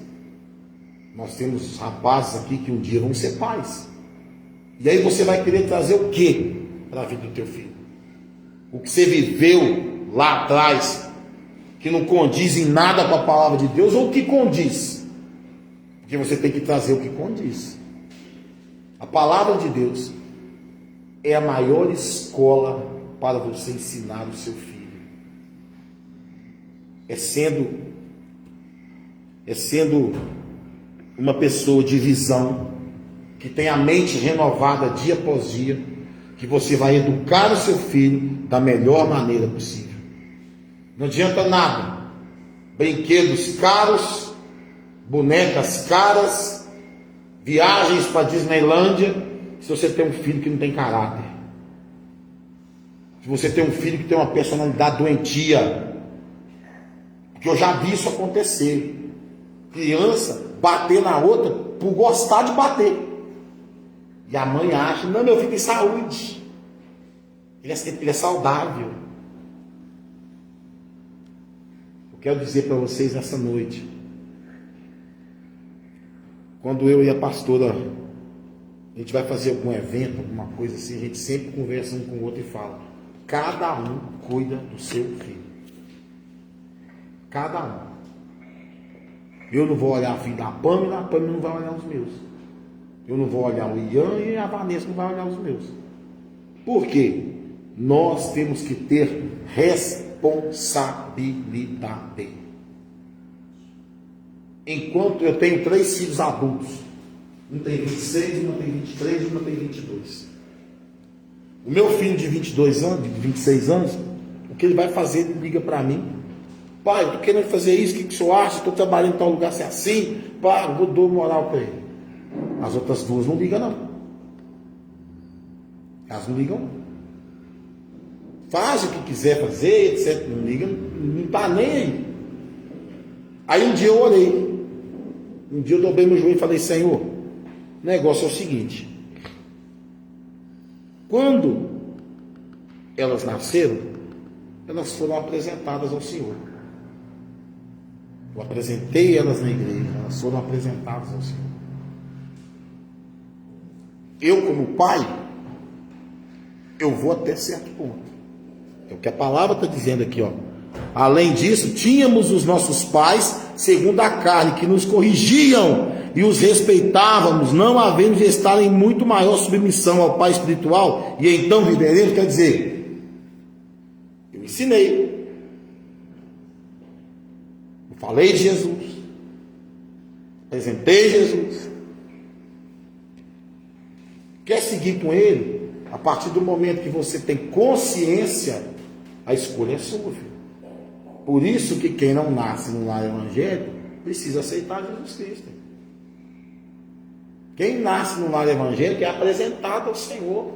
Nós temos rapazes aqui que um dia vão ser pais. E aí você vai querer trazer o quê para a vida do teu filho? O que você viveu lá atrás, que não condiz em nada com a palavra de Deus, ou o que condiz? Porque você tem que trazer o que condiz. A palavra de Deus é a maior escola para você ensinar o seu filho. É sendo uma pessoa de visão, que tem a mente renovada dia após dia, que você vai educar o seu filho da melhor maneira possível. Não adianta nada, brinquedos caros, bonecas caras, viagens para Disneylândia, se você tem um filho que não tem caráter. Se você tem um filho que tem uma personalidade doentia. Porque eu já vi isso acontecer. Criança bater na outra por gostar de bater. E a mãe acha, não, meu filho tem saúde. Ele é saudável. Eu quero dizer para vocês nessa noite, quando eu e a pastora, a gente vai fazer algum evento, alguma coisa assim, a gente sempre conversa um com o outro e fala, cada um cuida do seu filho. Cada um. Eu não vou olhar o filho da Pâmela, a Pâmela não vai olhar os meus. Eu não vou olhar o Ian e a Vanessa não vai olhar os meus. Por quê? Nós temos que ter responsabilidade. Enquanto eu tenho 3 filhos adultos, um tem 26, um tem 23 e um tem 22. O meu filho de 22 anos, de 26 anos, o que ele vai fazer, ele liga para mim. Pai, eu estou querendo fazer isso, o que o senhor acha? Estou trabalhando em tal lugar assim. Pai, eu dou moral para ele. As outras duas não ligam, não. Elas não ligam. Faz o que quiser fazer, etc. Não liga, não está nem aí. Aí um dia eu orei. Um dia eu dobrei meu joelho e falei, Senhor, o negócio é o seguinte. Quando elas nasceram, elas foram apresentadas ao Senhor. Eu apresentei elas na igreja, elas foram apresentadas ao Senhor. Eu, como pai, eu vou até certo ponto. É o que a palavra está dizendo aqui, ó. Além disso, tínhamos os nossos pais, segundo a carne, que nos corrigiam e os respeitávamos, não havendo de estar em muito maior submissão ao Pai espiritual, e então viveremos. Quer dizer, eu ensinei. Falei de Jesus, apresentei Jesus. Quer seguir com ele? A partir do momento que você tem consciência, a escolha é sua, filho. Por isso que quem não nasce no lar evangélico precisa aceitar Jesus Cristo. Quem nasce no lar evangélico é apresentado ao Senhor.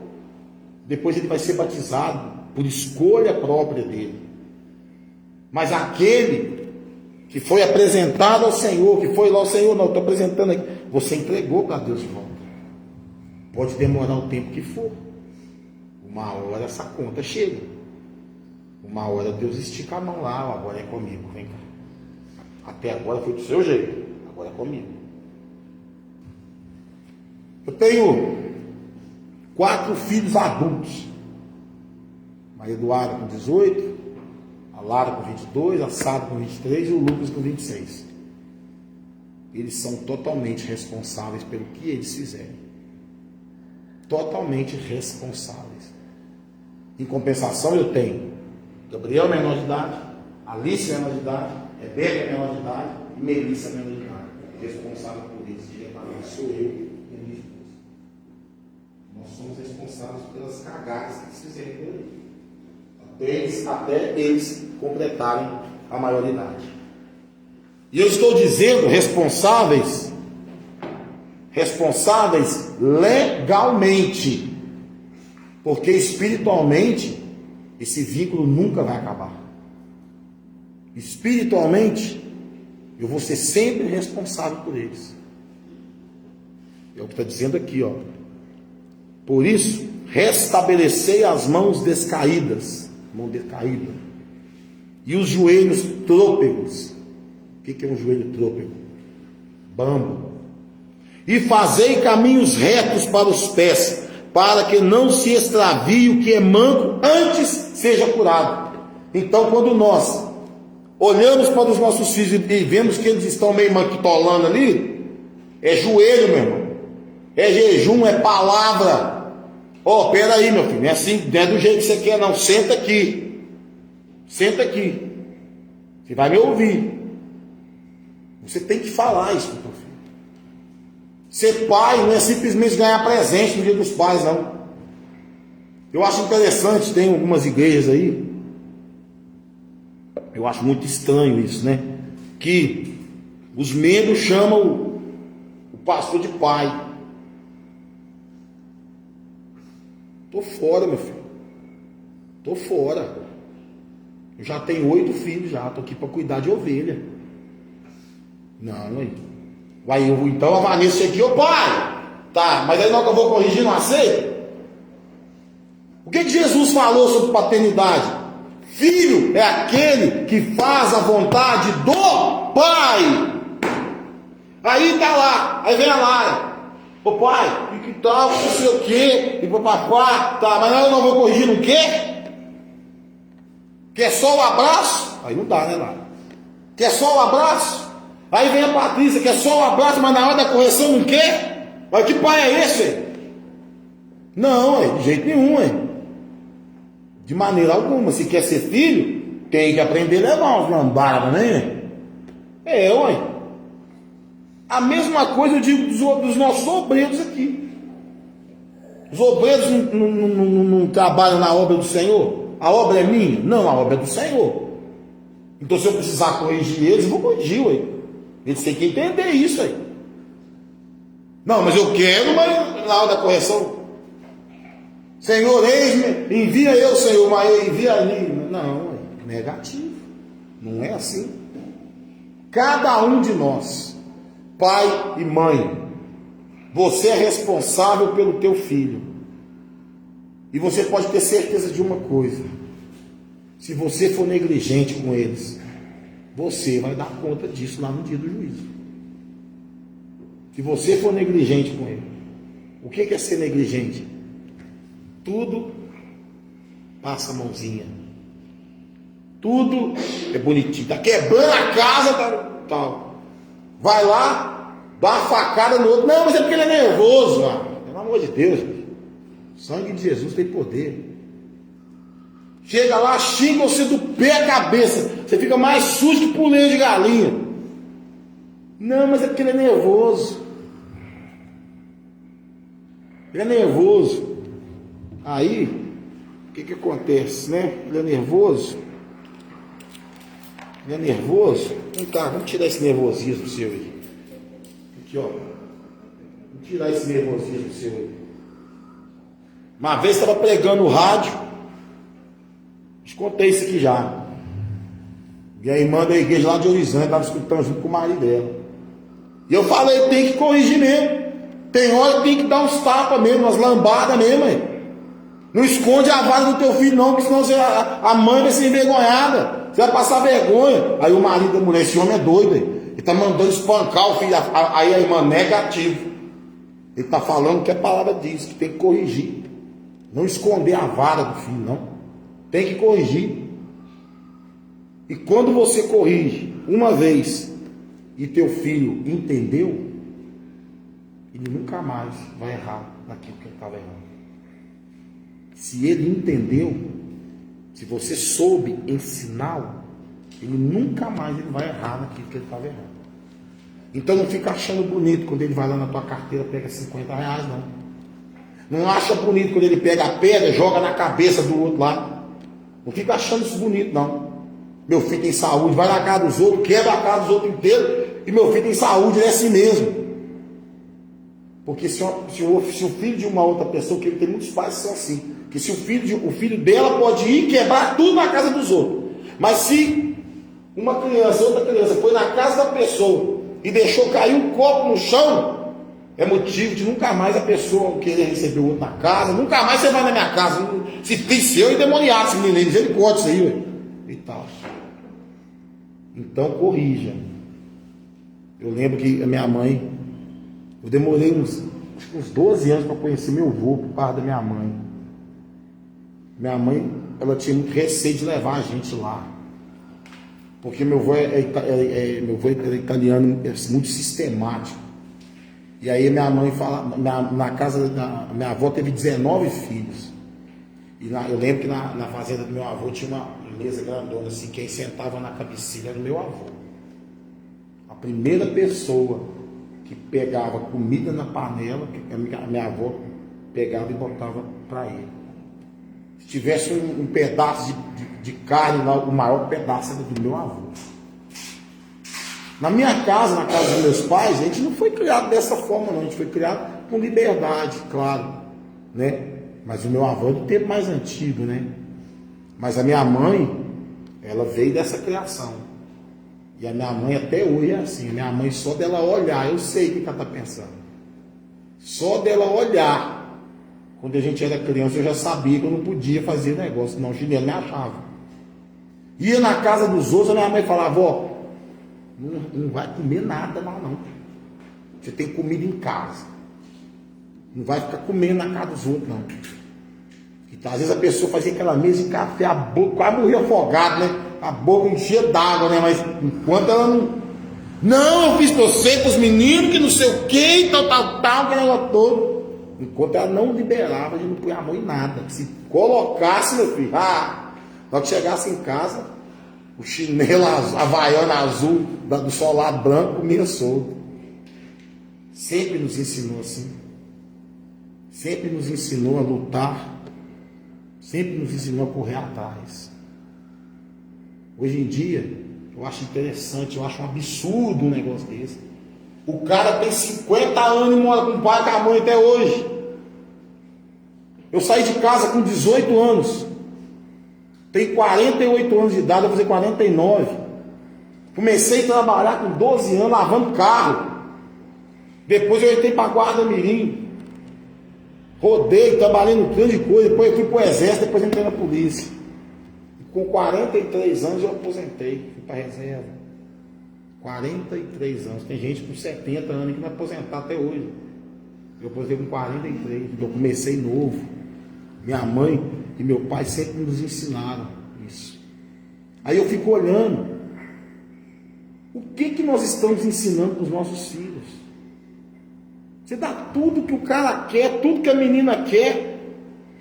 Depois ele vai ser batizado por escolha própria dele. Mas aquele que foi apresentado ao Senhor, que foi lá ao Senhor, não, estou apresentando aqui, você entregou para Deus de volta. Pode demorar o tempo que for. Uma hora essa conta chega. Uma hora Deus estica a mão lá, ó, agora é comigo, vem cá. Até agora foi do seu jeito, agora é comigo. Eu tenho 4 filhos adultos. Maria Eduarda com 18, a Lara com 22, a Sara com 23 e o Lucas com 26. Eles são totalmente responsáveis pelo que eles fizerem. Totalmente responsáveis. Em compensação, eu tenho Gabriel menor de idade, Alice menor de idade, Rebeca menor de idade e Melissa menor de idade. Responsável por eles diretamente sou eu e a minha esposa. Nós somos responsáveis pelas cagadas que eles fizerem por aí. Até eles completarem a maioridade. E eu estou dizendo responsáveis legalmente, porque espiritualmente esse vínculo nunca vai acabar. Espiritualmente eu vou ser sempre responsável por eles. É o que está dizendo aqui, ó. Por isso, restabelecei as mãos descaídas mão decaída, e os joelhos trôpegos. O que é um joelho trôpego? Bambo. E fazei caminhos retos para os pés, para que não se extravie o que é manco, antes seja curado. Então, quando nós olhamos para os nossos filhos e vemos que eles estão meio manquitolando ali, é joelho, meu irmão. É jejum, é palavra. Ó, peraí, meu filho, não é assim, não é do jeito que você quer, não. Senta aqui. Senta aqui. Você vai me ouvir. Você tem que falar isso para o teu filho. Ser pai não é simplesmente ganhar presente no Dia dos Pais, não. Eu acho interessante, tem algumas igrejas aí, eu acho muito estranho isso, né? Que os membros chamam o pastor de pai. Tô fora, meu filho. Tô fora. Eu já tenho 8 filhos já, tô aqui para cuidar de ovelha. Não, aí. Então a Vanessa chega aqui, ô pai, tá, mas aí nós que eu vou corrigir, não aceita? O que Jesus falou sobre paternidade? Filho é aquele que faz a vontade do pai. Aí tá lá, aí vem a Lara, ô pai, e que tal, não sei o quê, e papapá, tá, mas eu não vou corrigir no quê? Quer só o abraço? Aí não dá, né, Lara? Quer só o abraço? Aí vem a Patrícia, quer só um abraço, mas na hora da correção não quer? Mas que pai é esse? Véio? Não, de jeito nenhum. De maneira alguma. Se quer ser filho, tem que aprender a levar uns lambadas, né? Ué. A mesma coisa eu digo dos nossos obreiros aqui. Os obreiros não trabalham na obra do Senhor? A obra é minha? Não, a obra é do Senhor. Então se eu precisar corrigir eles, eu vou corrigir, ué. Eles têm que entender isso aí. Não, mas eu quero, mas na hora da correção, Senhor, eis-me, envia eu, Senhor, mas envia ali. Não, é negativo. Não é assim. Cada um de nós, pai e mãe, você é responsável pelo teu filho. E você pode ter certeza de uma coisa: se você for negligente com eles, você vai dar conta disso lá no dia do juízo. Se você for negligente com ele. O que é ser negligente? Tudo passa a mãozinha. Tudo é bonitinho. Tá quebrando a casa, tal. Vai lá, dá uma facada no outro. Não, mas é porque ele é nervoso. Pelo amor de Deus. O sangue de Jesus tem poder. Chega lá, xinga você do pé à cabeça. Você fica mais sujo que puleiro de galinha. Não, mas é porque ele é nervoso. Ele é nervoso. Aí, o que acontece, né? Ele é nervoso. Ele é nervoso. Vem cá, vamos tirar esse nervosismo seu aí. Aqui, ó. Vamos tirar esse nervosismo seu aí. Uma vez estava pregando o rádio. Te contei isso aqui já. E a irmã da igreja lá de Horizonte estava escutando junto com o marido dela. E eu falei, tem que corrigir mesmo. Tem hora que tem que dar uns tapas mesmo, umas lambadas mesmo. Hein? Não esconde a vara do teu filho não, porque senão a mãe vai ser envergonhada. Você vai passar vergonha. Aí o marido da mulher, esse homem é doido. Hein? Ele está mandando espancar o filho. Aí a irmã, negativo. Ele está falando que a palavra diz, que tem que corrigir. Não esconder a vara do filho, não. Tem que corrigir. E quando você corrige uma vez e teu filho entendeu, ele nunca mais vai errar naquilo que ele estava errando. Se ele entendeu, se você soube ensiná-lo, ele nunca mais ele vai errar naquilo que ele estava errando. Então não fica achando bonito quando ele vai lá na tua carteira, pega R$50, não. Não acha bonito quando ele pega a pedra, joga na cabeça do outro lá. Não fica achando isso bonito, não. Meu filho tem saúde, vai na casa dos outros, quebra a casa dos outros inteiro, e meu filho tem saúde, ele é assim mesmo. Porque se o filho de uma outra pessoa, que tem muitos pais que são assim, que se o filho dela pode ir quebrar tudo na casa dos outros. Mas se outra criança foi na casa da pessoa e deixou cair um copo no chão, é motivo de nunca mais a pessoa querer receber o outro na casa, nunca mais você vai na minha casa, se tem seu endemoniado, esse menino, misericórdia isso aí, ué, e tal. Então corrija. Eu lembro que a minha mãe, eu demorei uns 12 anos para conhecer meu avô por parte da minha mãe. Minha mãe, ela tinha muito receio de levar a gente lá. Porque meu avô era italiano, muito sistemático. E aí minha mãe fala, na casa da minha avó teve 19 filhos. E eu lembro que na fazenda do meu avô tinha uma mesa grandona, assim, quem sentava na cabeceira era o meu avô. A primeira pessoa que pegava comida na panela, a minha avó pegava e botava para ele. Se tivesse um pedaço de carne lá, o maior pedaço era do meu avô. Na minha casa, na casa dos meus pais, a gente não foi criado dessa forma, não. A gente foi criado com liberdade, claro, né? Mas o meu avô é do tempo mais antigo, né? Mas a minha mãe, ela veio dessa criação. E a minha mãe até hoje é assim. A minha mãe, só dela olhar, eu sei o que ela está pensando. Só dela olhar. Quando a gente era criança, eu já sabia que eu não podia fazer negócio, senão o chinelo me achava. Ia na casa dos outros, a minha mãe falava, ó, não vai comer nada lá não. Você tem comida em casa. Não vai ficar comendo na casa dos outros, não. Então, às vezes a pessoa fazia aquela mesa de café, a boca quase morria afogado, né? A boca enchia d'água, né? Mas enquanto ela não... Não, eu fiz pra você, pros meninos, que não sei o que, tal, que negócio todo. Enquanto ela não liberava, a gente não punha a mão em nada. Se colocasse, meu filho, na hora que chegasse em casa, o chinelo azul, a havaiana azul do solado branco comia solto. Sempre nos ensinou assim. Sempre nos ensinou a lutar. Sempre nos ensinou a correr atrás. Hoje em dia, eu acho interessante, eu acho um absurdo um negócio desse. O cara tem 50 anos e mora com o pai e com a mãe até hoje. Eu saí de casa com 18 anos. Tenho 48 anos de idade, vou fazer 49. Comecei a trabalhar com 12 anos, lavando carro. Depois eu entrei para a Guarda Mirim. Rodei, trabalhei no trem de coisa. Depois eu fui para o Exército, depois entrei na polícia. Com 43 anos eu aposentei, fui para a reserva. 43 anos. Tem gente com 70 anos que não é aposentar até hoje. Eu aposentei com 43, eu comecei novo. Minha mãe e meu pai sempre nos ensinaram isso. Aí eu fico olhando. O que nós estamos ensinando para os nossos filhos? Você dá tudo que o cara quer, tudo que a menina quer.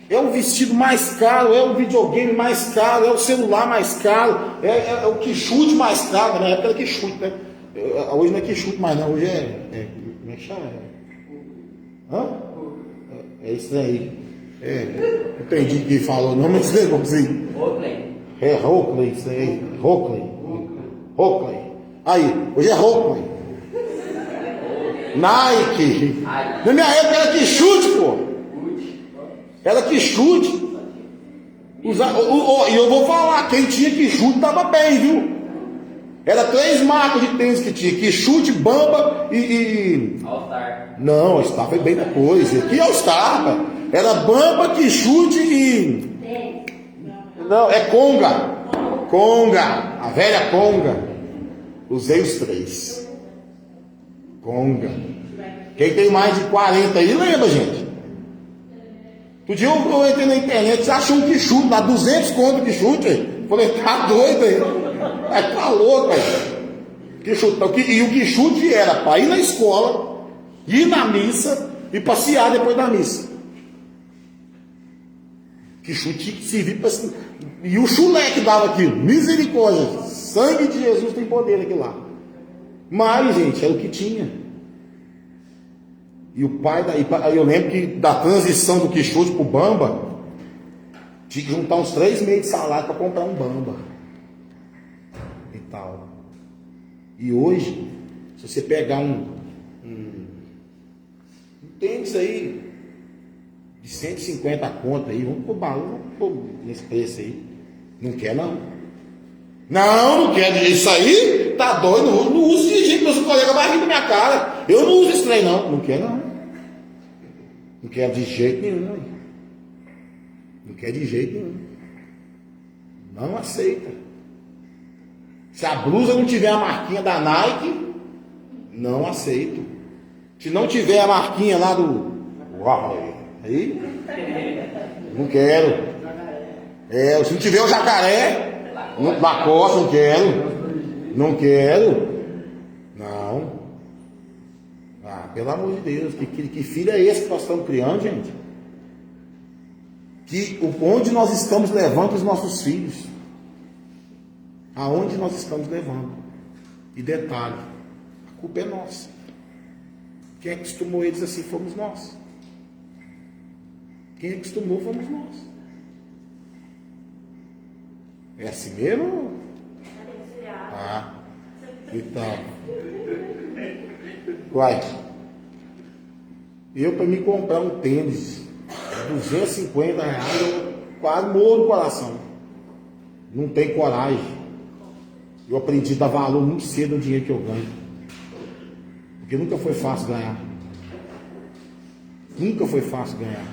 É o vestido mais caro, é o videogame mais caro, é o celular mais caro, é o quichute mais caro. Na época era quichute, né? Hoje não é quichute mais não, hoje como é que chama? Hã? É isso aí. Não entendi quem falou não, mas esse negócio aí. Oakley. É Oakley, isso aí. Oakley. Aí, hoje é Oakley. Nike. Na minha época era quichute, pô. Era quichute. E eu vou falar, quem tinha quichute tava bem, viu? Era 3 marcas de tênis que tinha: quichute, Bamba e... All Star. Não, All Star foi bem depois. Que All Star? Era Bamba, quichute e... Não, é Conga, a velha Conga. Usei os 3. Conga. Quem tem mais de 40 aí, lembra, gente? Outro dia eu entrei na internet, você achou um quichute, dá 200 conto de quichute, aí. Falei, tá doido aí. Aí tá louco, aí. Quichute. E o quichute era para ir na escola, ir na missa e passear depois da missa. Quichute tinha que servir para... E o chulé que dava aquilo, misericórdia, sangue de Jesus tem poder aqui lá. Mas, gente, era o que tinha. E o pai, eu lembro que da transição do quichute pro Bamba, tinha que juntar uns 3 meses de salário para comprar um Bamba. E tal. E hoje, se você pegar um tênis aí, de 150 conto aí, vamos pro baú, nesse preço aí. Não quer não. Não quer isso aí? Tá doido? Não uso de jeito, meus colegas vai rir da minha cara. Eu não uso isso trem não. Não quer não. Não quero de jeito nenhum. Não quer de jeito nenhum. Não aceita. Se a blusa não tiver a marquinha da Nike, não aceito. Se não tiver a marquinha lá do Uau, aí, não quero. Se não tiver o jacaré, Lacoste, não quero. Não quero. Não. Pelo amor de Deus, que filho é esse que nós estamos criando, gente? Onde nós estamos levando os nossos filhos? Aonde nós estamos levando? E detalhe, a culpa é nossa. Quem acostumou eles assim fomos nós. Quem acostumou fomos nós. É assim mesmo? Então. Uai. Eu, para me comprar um tênis de R$250, eu quase morro no coração. Não tem coragem. Eu aprendi a dar valor muito cedo ao dinheiro que eu ganho. Porque nunca foi fácil ganhar. Nunca foi fácil ganhar.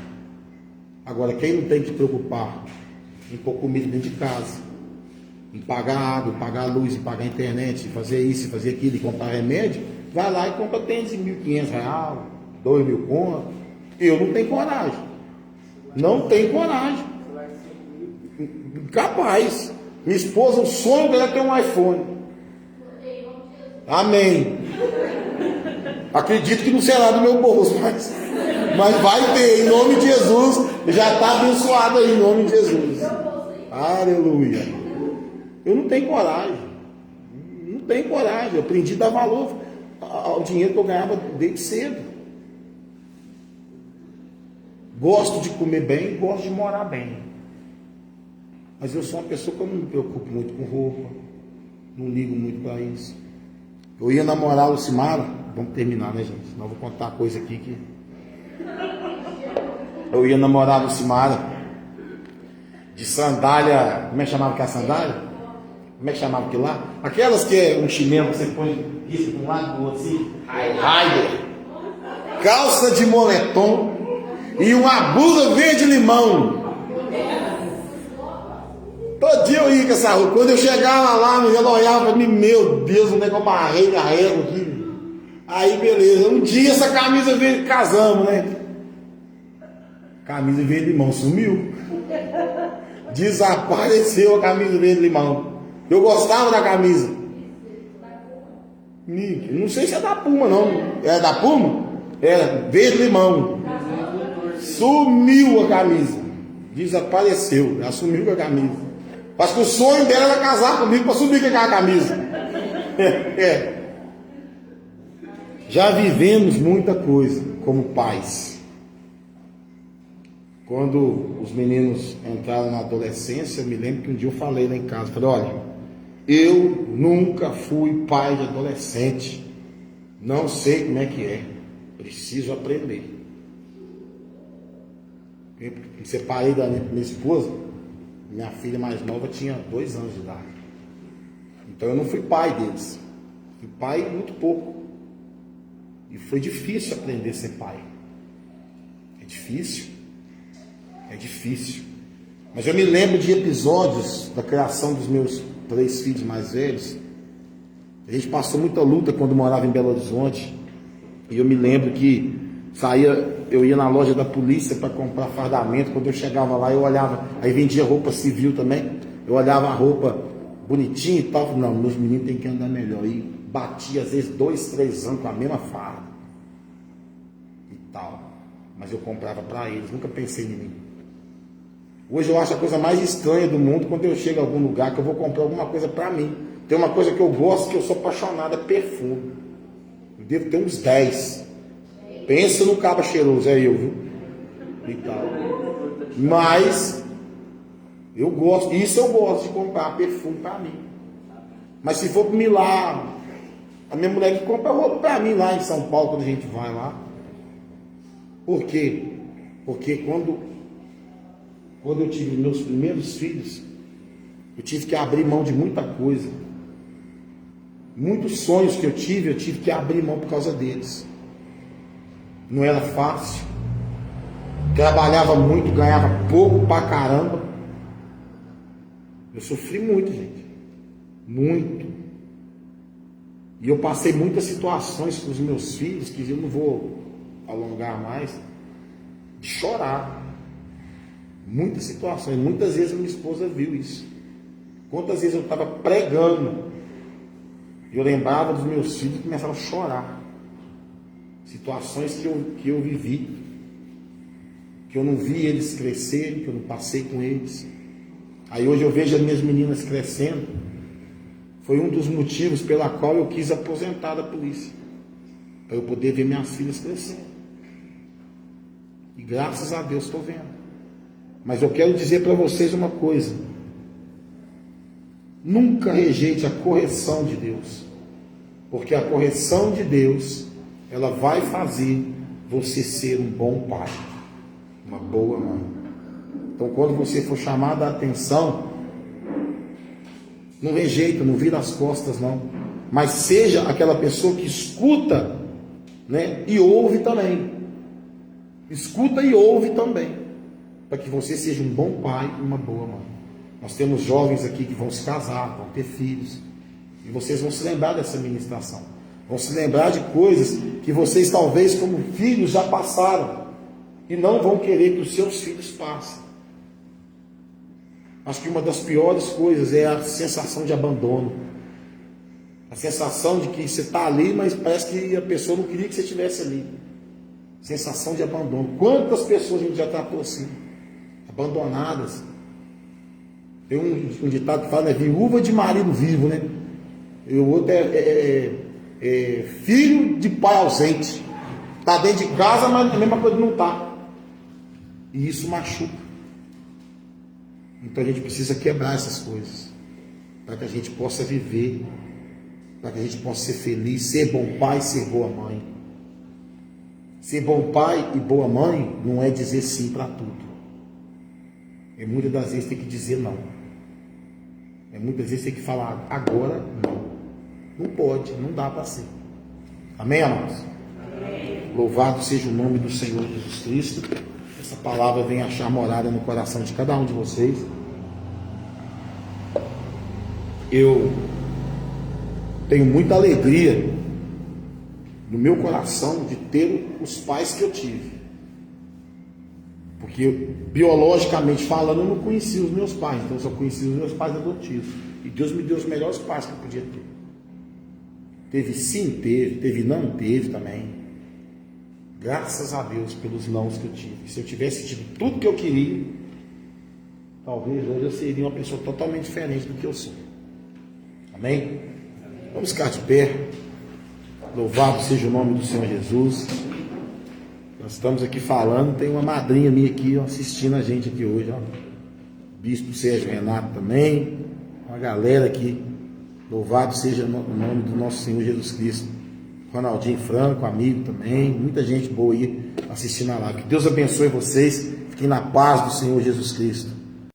Agora, quem não tem que se preocupar em pôr comida dentro de casa, em pagar água, em pagar luz, em pagar internet, em fazer isso, em fazer aquilo, em comprar remédio, vai lá e compra tênis de R$1.500, R$2.000 conto. Eu não tenho coragem. Não tenho coragem. Capaz. Minha esposa, o sonho dela é ter um iPhone. Amém. Acredito que não será do meu bolso, mas vai ter, em nome de Jesus. Já está abençoado aí, em nome de Jesus. Aleluia. Eu não tenho coragem. Não tenho coragem. Eu aprendi a dar valor ao dinheiro que eu ganhava desde cedo. Gosto de comer bem, gosto de morar bem. Mas eu sou uma pessoa que eu não me preocupo muito com roupa. Não ligo muito para isso. Eu ia namorar a Lucimara. Vamos terminar, né, gente? Senão eu vou contar uma coisa aqui que... Eu ia namorar a Lucimara de sandália... Como é que chamava aquela sandália? Como é que chamava aquilo lá? Aquelas que é um chinelo que você põe isso de um lado do outro assim. Raider. Calça de moletom e uma blusa verde-limão. Todo dia eu ia com essa roupa. Quando eu chegava lá, ela olhava pra mim, meu Deus, onde é que eu barrei a régua aqui? Aí, beleza. Um dia essa camisa veio, casamos, né? Camisa verde-limão sumiu. Desapareceu a camisa verde-limão. Eu gostava da camisa. Não sei se é da Puma, não. É da Puma? Era verde-limão. Sumiu a camisa. Desapareceu. Ela sumiu com a camisa. Acho que o sonho dela era casar comigo para subir com aquela camisa. Já vivemos muita coisa como pais. Quando os meninos entraram na adolescência, eu me lembro que um dia eu falei lá em casa, falei, olha, eu nunca fui pai de adolescente. Não sei como é que é. Preciso aprender. Eu me separei da minha esposa. Minha filha mais nova tinha 2 anos de idade. Então eu não fui pai deles. Fui pai muito pouco. E foi difícil aprender a ser pai. É difícil. É difícil. Mas eu me lembro de episódios da criação dos meus 3 filhos mais velhos. A gente passou muita luta quando morava em Belo Horizonte. E eu me lembro que eu ia na loja da polícia para comprar fardamento. Quando eu chegava lá, eu olhava, aí vendia roupa civil também. Eu olhava a roupa bonitinha e tal. Não, meus meninos têm que andar melhor. E batia às vezes 2, 3 anos com a mesma farda e tal. Mas eu comprava para eles, nunca pensei em mim. Hoje eu acho a coisa mais estranha do mundo quando eu chego a algum lugar que eu vou comprar alguma coisa para mim. Tem uma coisa que eu gosto, que eu sou apaixonado, é perfume. Eu devo ter uns 10. Pensa no caba cheiroso, é eu, viu? E tal. Mas eu gosto, isso eu gosto de comprar perfume para mim. Mas se for para mim lá, a minha mulher que compra roupa para mim lá em São Paulo, quando a gente vai lá. Por quê? Porque quando eu tive meus primeiros filhos, eu tive que abrir mão de muita coisa. Muitos sonhos que eu tive que abrir mão por causa deles. Não era fácil. trabalhava muito, ganhava pouco pra caramba. Eu sofri muito, gente. Muito. E eu passei muitas situações com os meus filhos, que eu não vou alongar mais, de chorar. Muitas situações. Muitas vezes minha esposa viu isso. Quantas vezes eu estava pregando e eu lembrava dos meus filhos e começava a chorar. Situações que eu vivi, que eu não vi eles crescerem, que eu não passei com eles. Aí hoje eu vejo as minhas meninas crescendo. Foi um dos motivos pela qual eu quis aposentar da polícia, para eu poder ver minhas filhas crescendo. E graças a Deus estou vendo. Mas eu quero dizer para vocês uma coisa: nunca rejeite a correção de Deus, porque a correção de Deus, ela vai fazer você ser um bom pai, uma boa mãe. Então, quando você for chamado a atenção, não rejeita, não vira as costas, não. Mas seja aquela pessoa que escuta, né, e ouve também. Escuta e ouve também, para que você seja um bom pai e uma boa mãe. Nós temos jovens aqui que vão se casar, vão ter filhos, e vocês vão se lembrar dessa ministração. Vão se lembrar de coisas que vocês talvez como filhos já passaram, e não vão querer que os seus filhos passem. Acho que uma das piores coisas é a sensação de abandono. A sensação de que você está ali, mas parece que a pessoa não queria que você estivesse ali. Sensação de abandono. Quantas pessoas a gente já tratou assim? Abandonadas. Tem um ditado que fala, né? Viúva de marido vivo, né? E o outro é filho de pai ausente. Está dentro de casa, mas a mesma coisa não está. E isso machuca. Então a gente precisa quebrar essas coisas, para que a gente possa viver, para que a gente possa ser feliz, ser bom pai, ser boa mãe. Ser bom pai e boa mãe não é dizer sim para tudo. Muitas das vezes tem que dizer não. Muitas vezes tem que falar agora não. Não pode, não dá para ser. Amém, amados? Amém. Louvado seja o nome do Senhor Jesus Cristo. Essa palavra vem achar morada no coração de cada um de vocês. Eu tenho muita alegria no meu coração de ter os pais que eu tive. Porque biologicamente falando, eu não conhecia os meus pais, então eu só conhecia os meus pais adotivos. E Deus me deu os melhores pais que eu podia ter. Teve sim, teve não, teve também. Graças a Deus pelos nãos que eu tive. Se eu tivesse tido tudo que eu queria, talvez hoje eu seria uma pessoa totalmente diferente do que eu sou. Amém? Vamos ficar de pé. Louvado seja o nome do Senhor Jesus. Nós estamos aqui falando, tem uma madrinha minha aqui ó, assistindo a gente aqui hoje. Ó. Bispo Sérgio Renato também. Uma galera aqui. Louvado seja o nome do nosso Senhor Jesus Cristo. Ronaldinho Franco, amigo também, muita gente boa aí assistindo a live. Que Deus abençoe vocês, fiquem na paz do Senhor Jesus Cristo.